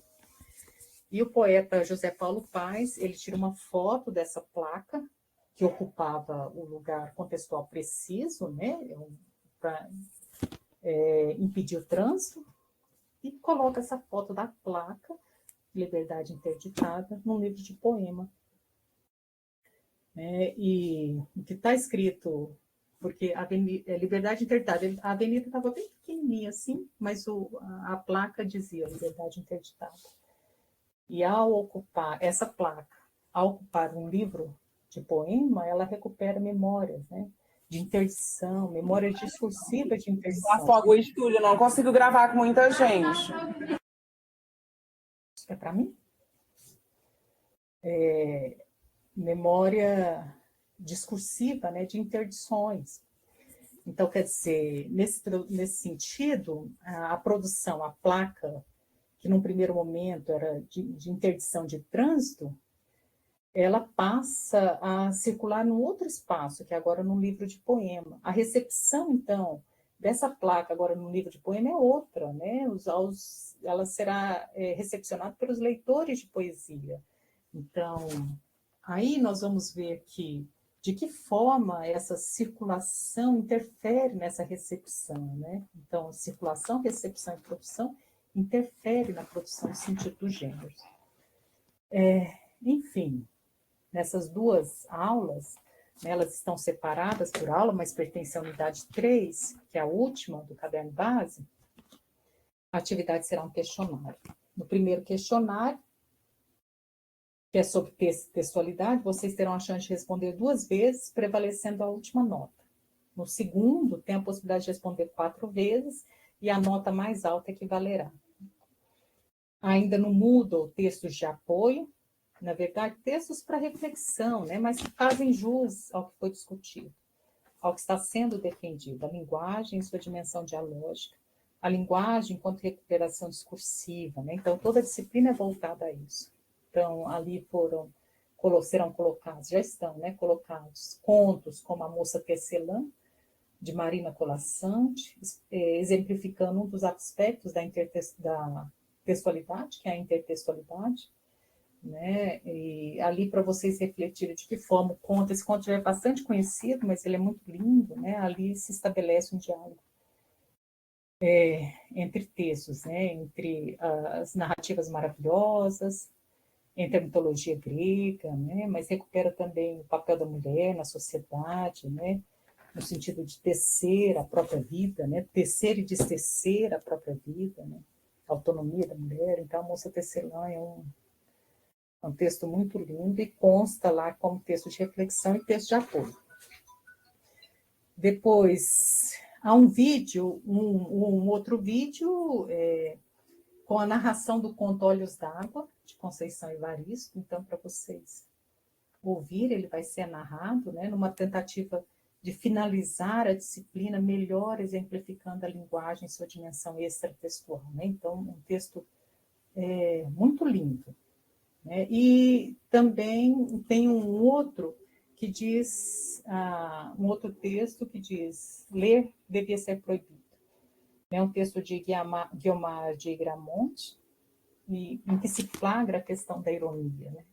E o poeta José Paulo Paes, ele tira uma foto dessa placa, que ocupava o lugar contextual preciso, né, para impedir o trânsito, e coloca essa foto da placa, Liberdade interditada, num livro de poema. E o que está escrito, porque a Liberdade interditada, a avenida estava bem pequenininha assim, mas a placa dizia Liberdade interditada. E ao ocupar essa placa, ao ocupar um livro de poema, ela recupera memórias, né, de interdição, memórias discursivas de interdição. Afoga o estúdio, não consigo gravar com muita gente. É para mim? Memória discursiva, né, de interdições. Então, quer dizer, nesse sentido, a produção, a placa, que num primeiro momento era de interdição de trânsito, ela passa a circular num outro espaço, que é agora num livro de poema. A recepção, então, dessa placa agora no livro de poema é outra, né? Ela será recepcionada pelos leitores de poesia. Então, aí nós vamos ver de que forma essa circulação interfere nessa recepção, né? Então, circulação, recepção e produção interfere na produção do sentido dos gêneros. Enfim, nessas duas aulas, elas estão separadas por aula, mas pertencem à unidade 3, que é a última do caderno base. A atividade será um questionário. No primeiro questionário, que é sobre textualidade, vocês terão a chance de responder 2 vezes, prevalecendo a última nota. No segundo, tem a possibilidade de responder 4 vezes, e a nota mais alta equivalerá. Ainda no Moodle, textos de apoio, na verdade, textos para reflexão, né, mas que fazem jus ao que foi discutido, ao que está sendo defendido, a linguagem em sua dimensão dialógica, a linguagem enquanto recuperação discursiva, né? Então, toda a disciplina é voltada a isso. Então, ali serão colocados, já estão, né, colocados contos como A Moça Tecelã, de Marina Colasanti, exemplificando um dos aspectos da textualidade, que é a intertextualidade, né? E ali para vocês refletirem de que forma o conto, esse conto já é bastante conhecido, mas ele é muito lindo, né? Ali se estabelece um diálogo entre textos, né? Entre as narrativas maravilhosas, entre a mitologia grega, né? Mas recupera também o papel da mulher na sociedade, né? No sentido de tecer a própria vida, né? Tecer e destecer a própria vida, né? A autonomia da mulher. Então, a Moça Tecelã é um texto muito lindo e consta lá como texto de reflexão e texto de apoio. Depois, há um vídeo, um outro vídeo com a narração do conto Olhos d'Água, de Conceição Evaristo. Então, para vocês ouvirem, ele vai ser narrado, né, numa tentativa de finalizar a disciplina, melhor exemplificando a linguagem em sua dimensão extratextual, né? Então, um texto muito lindo. E também tem um outro que diz, um outro texto que diz, ler devia ser proibido. É um texto de Guiomar de Gramonte, em que se flagra a questão da ironia, né?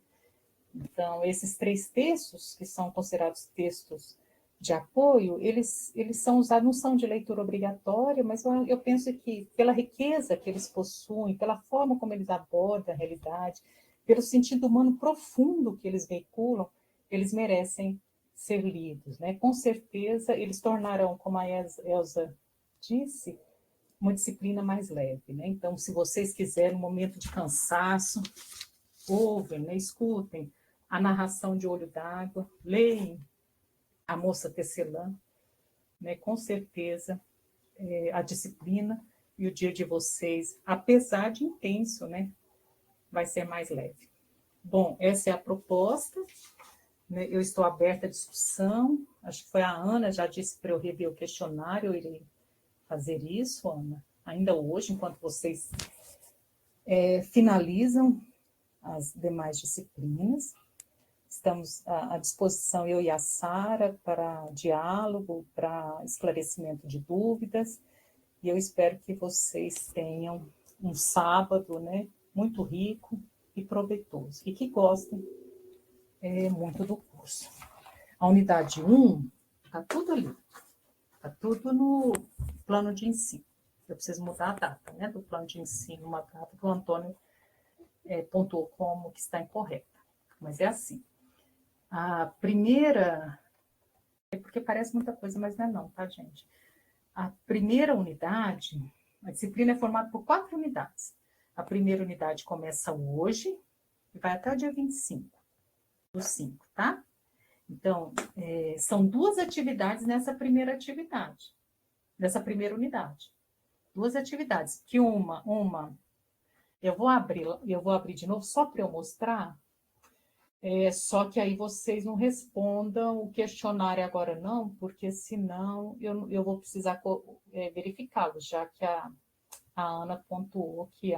Então, esses 3 textos, que são considerados textos de apoio, eles são usados, não são de leitura obrigatória, mas eu penso que, pela riqueza que eles possuem, pela forma como eles abordam a realidade, pelo sentido humano profundo que eles veiculam, eles merecem ser lidos, né? Com certeza, eles tornarão, como a Elza disse, uma disciplina mais leve, né? Então, se vocês quiserem um momento de cansaço, ouvem, né? Escutem a narração de Olho d'Água, leem A Moça Tecelã, né? Com certeza, a disciplina e o dia de vocês, apesar de intenso, né? Vai ser mais leve. Bom, essa é a proposta, né? Eu estou aberta à discussão, acho que foi a Ana, já disse para eu rever o questionário, eu irei fazer isso, Ana, ainda hoje, enquanto vocês finalizam as demais disciplinas. Estamos à disposição, eu e a Sara, para diálogo, para esclarecimento de dúvidas, e eu espero que vocês tenham um sábado, né, muito rico e proveitoso, e que gostem muito do curso. A unidade 1, está tudo ali, está tudo no plano de ensino. Eu preciso mudar a data, né, do plano de ensino, uma data que o Antônio pontuou como que está incorreta, mas é assim. A primeira, porque parece muita coisa, mas não é não, tá, gente? A primeira unidade, a disciplina é formada por 4 unidades. A primeira unidade começa hoje e vai até o dia 25 do 5, tá? Então, são 2 atividades nessa primeira atividade, nessa primeira unidade. 2 atividades, que uma eu vou abrir de novo só para eu mostrar, só que aí vocês não respondam o questionário agora não, porque senão eu vou precisar verificá-lo, já que a Ana pontuou que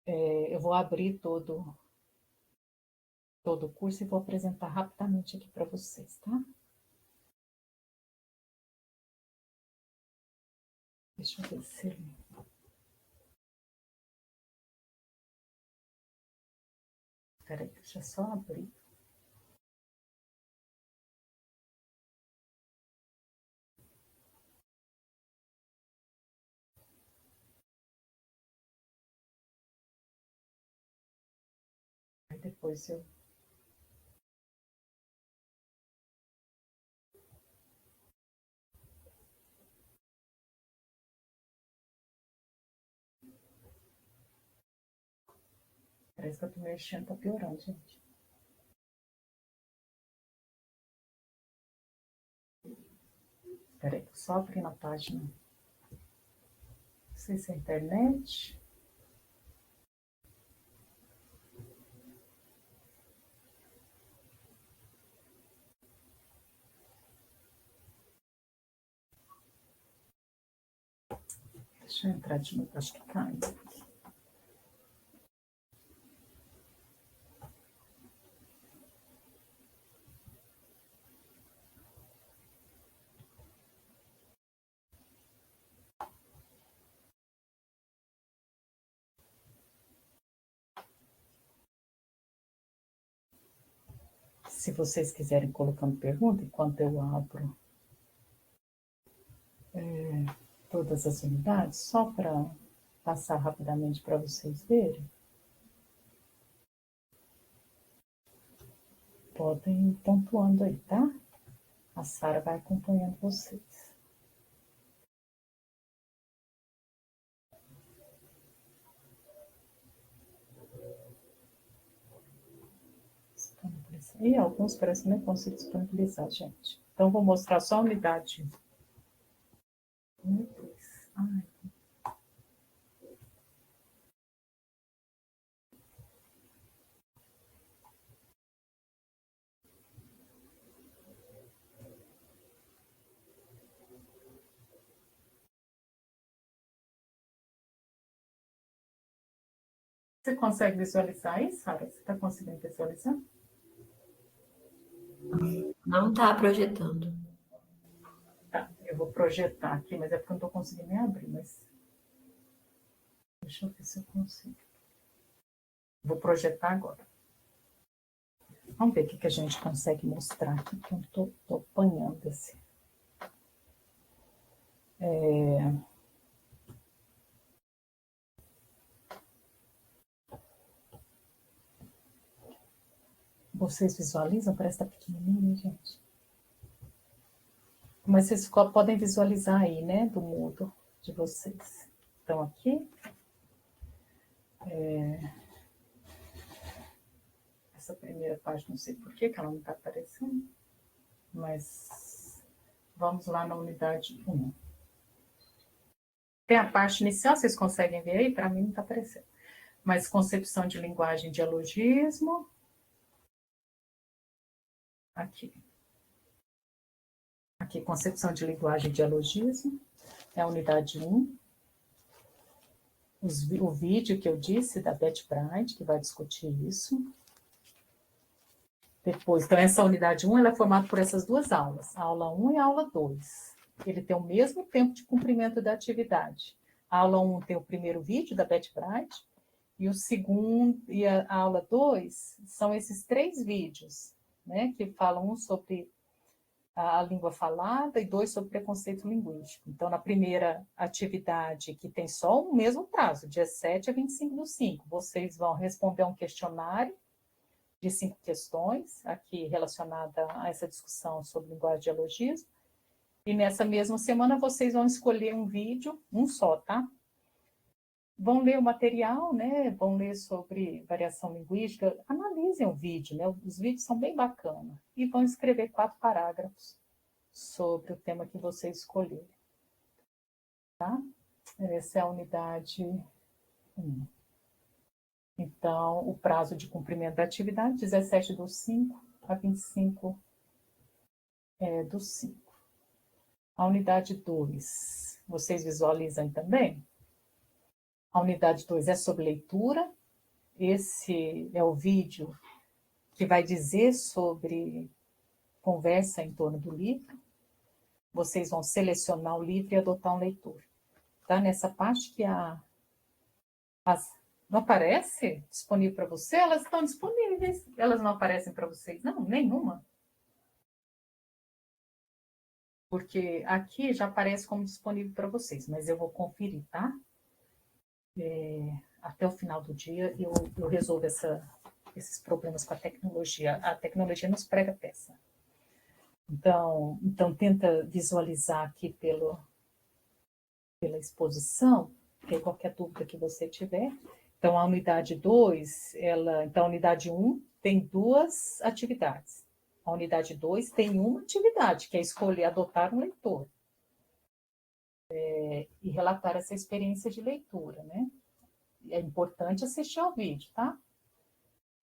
eu vou abrir todo o curso e vou apresentar rapidamente aqui para vocês, tá? Deixa eu ver se... Espera aí, deixa eu só abrir. Aí depois eu... Parece que eu tô mexendo, tá piorando, gente. Espera aí, só abrir na página. Não sei se é a internet. Deixa eu entrar de novo, acho que caiu. Se vocês quiserem colocando pergunta, enquanto eu abro todas as unidades, só para passar rapidamente para vocês verem, podem ir pontuando aí, tá? A Sara vai acompanhando vocês. E alguns parece que nem consigo disponibilizar, gente. Então, vou mostrar só a unidade. Ai. Você consegue visualizar isso, Sara? Você está conseguindo visualizar? Não está projetando. Tá, eu vou projetar aqui, mas é porque eu não estou conseguindo nem abrir, mas... Deixa eu ver se eu consigo. Vou projetar agora. Vamos ver o que a gente consegue mostrar aqui, que eu estou apanhando esse. Vocês visualizam? Parece que está pequenininho, gente. Mas vocês podem visualizar aí, né, do Moodle de vocês. Então, aqui. Essa primeira página, não sei por que ela não está aparecendo, mas vamos lá na unidade 1. Tem a parte inicial, vocês conseguem ver aí? Para mim não está aparecendo. Mas concepção de linguagem de dialogismo. Aqui. Aqui, concepção de linguagem de dialogismo. É a unidade 1. O vídeo que eu disse, da Beth Bright, que vai discutir isso. Depois, então, essa unidade 1 ela é formada por essas duas aulas, a aula 1 e a aula 2. Ele tem o mesmo tempo de cumprimento da atividade. A aula 1 tem o primeiro vídeo da Beth Bright, e o segundo, e a aula 2 são esses 3 vídeos, né, que falam um sobre a língua falada e 2 sobre preconceito linguístico. Então, na primeira atividade, que tem só o mesmo prazo, dia 7 a 25/5, vocês vão responder a um questionário de 5 questões, aqui relacionada a essa discussão sobre linguagem de dialogismo, e nessa mesma semana vocês vão escolher um vídeo, um só, tá? Vão ler o material, né? Vão ler sobre variação linguística, analisem o vídeo, né? Os vídeos são bem bacanas, e vão escrever 4 parágrafos sobre o tema que vocês escolherem, tá? Essa é a unidade 1. Então, o prazo de cumprimento da atividade, 17/5 a 25/5. A unidade 2, vocês visualizam também? A unidade 2 é sobre leitura. Esse é o vídeo que vai dizer sobre conversa em torno do livro. Vocês vão selecionar o livro e adotar um leitor. Tá? Nessa parte que não aparece disponível para você, elas estão disponíveis. Elas não aparecem para vocês? Não, nenhuma. Porque aqui já aparece como disponível para vocês, mas eu vou conferir, tá? Até o final do dia eu resolvo esses problemas com a tecnologia. A tecnologia nos prega peça. Então tenta visualizar aqui pela exposição, ter qualquer dúvida que você tiver. Então, a unidade 2, então a unidade 1 tem 2 atividades. A unidade 2 tem uma atividade, que é escolher adotar um leitor. E relatar essa experiência de leitura, né? É importante assistir ao vídeo, tá?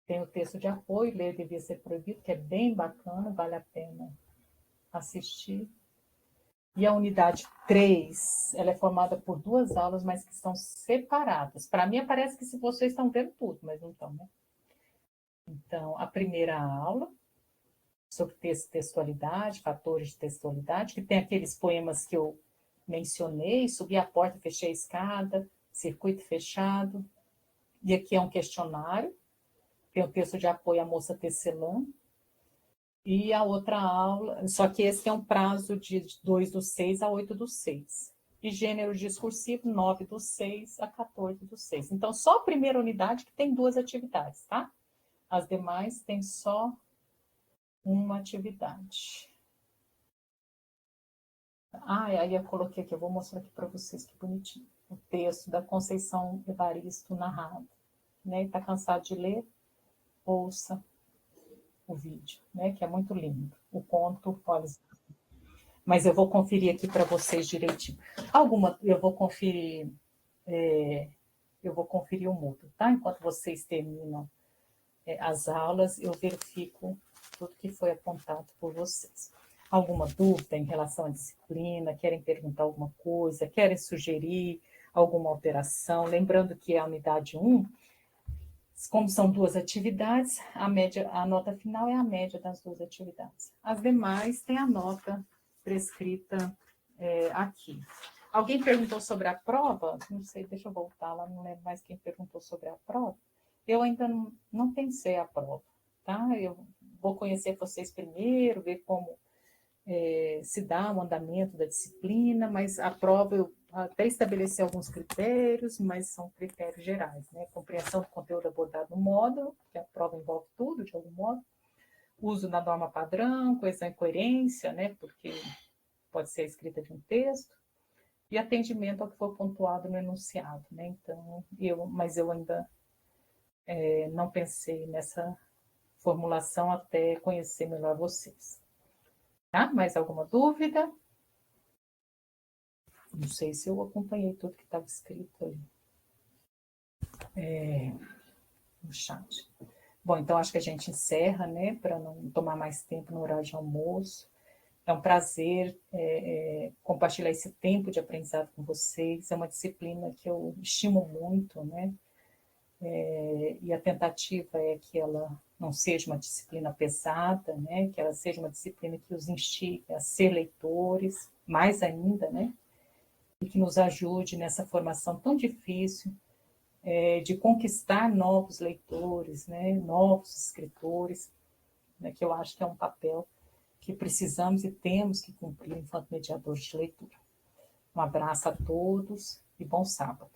Tem o texto de apoio, ler devia ser proibido, que é bem bacana, vale a pena assistir. E a unidade 3, ela é formada por 2 aulas, mas que estão separadas. Para mim, parece que se vocês estão vendo tudo, mas não estão, né? Então, a primeira aula, sobre textualidade, fatores de textualidade, que tem aqueles poemas que eu mencionei, subi a porta, fechei a escada, circuito fechado. E aqui é um questionário, tem o texto de apoio à moça tecelã. E a outra aula, só que esse é um prazo de 2/6 a 8/6. E gênero discursivo, 9/6 a 14/6. Então, só a primeira unidade que tem 2 atividades, tá? As demais tem só uma atividade. Aí eu coloquei aqui, eu vou mostrar aqui para vocês, que bonitinho. O texto da Conceição Evaristo narrado. Né? Está cansado de ler? Ouça o vídeo, né? Que é muito lindo. O conto, olha. Mas eu vou conferir aqui para vocês direitinho. Eu vou conferir o Moodle, tá? Enquanto vocês terminam as aulas, eu verifico tudo que foi apontado por vocês. Alguma dúvida em relação à disciplina? Querem perguntar alguma coisa? Querem sugerir alguma alteração? Lembrando que a unidade 1, como são 2 atividades, a nota final é a média das 2 atividades. As demais tem a nota prescrita aqui. Alguém perguntou sobre a prova? Não sei, deixa eu voltar lá, não lembro mais quem perguntou sobre a prova. Eu ainda não pensei a prova, tá? Eu vou conhecer vocês primeiro, ver como se dá o andamento da disciplina, mas a prova eu até estabeleci alguns critérios, mas são critérios gerais, né? Compreensão do conteúdo abordado no módulo, que a prova envolve tudo, de algum modo. Uso da norma padrão, coesão e coerência, né? Porque pode ser a escrita de um texto, e atendimento ao que for pontuado no enunciado, né? Então, mas eu ainda não pensei nessa formulação até conhecer melhor vocês. Tá? Mais alguma dúvida? Não sei se eu acompanhei tudo que estava escrito ali no chat. Bom, então acho que a gente encerra, né, para não tomar mais tempo no horário de almoço. É um prazer compartilhar esse tempo de aprendizado com vocês. É uma disciplina que eu estimo muito, né? E a tentativa é que ela não seja uma disciplina pesada, né? Que ela seja uma disciplina que os instigue a ser leitores, mais ainda, né? E que nos ajude nessa formação tão difícil de conquistar novos leitores, né? Novos escritores, né? Que eu acho que é um papel que precisamos e temos que cumprir enquanto mediadores de leitura. Um abraço a todos e bom sábado.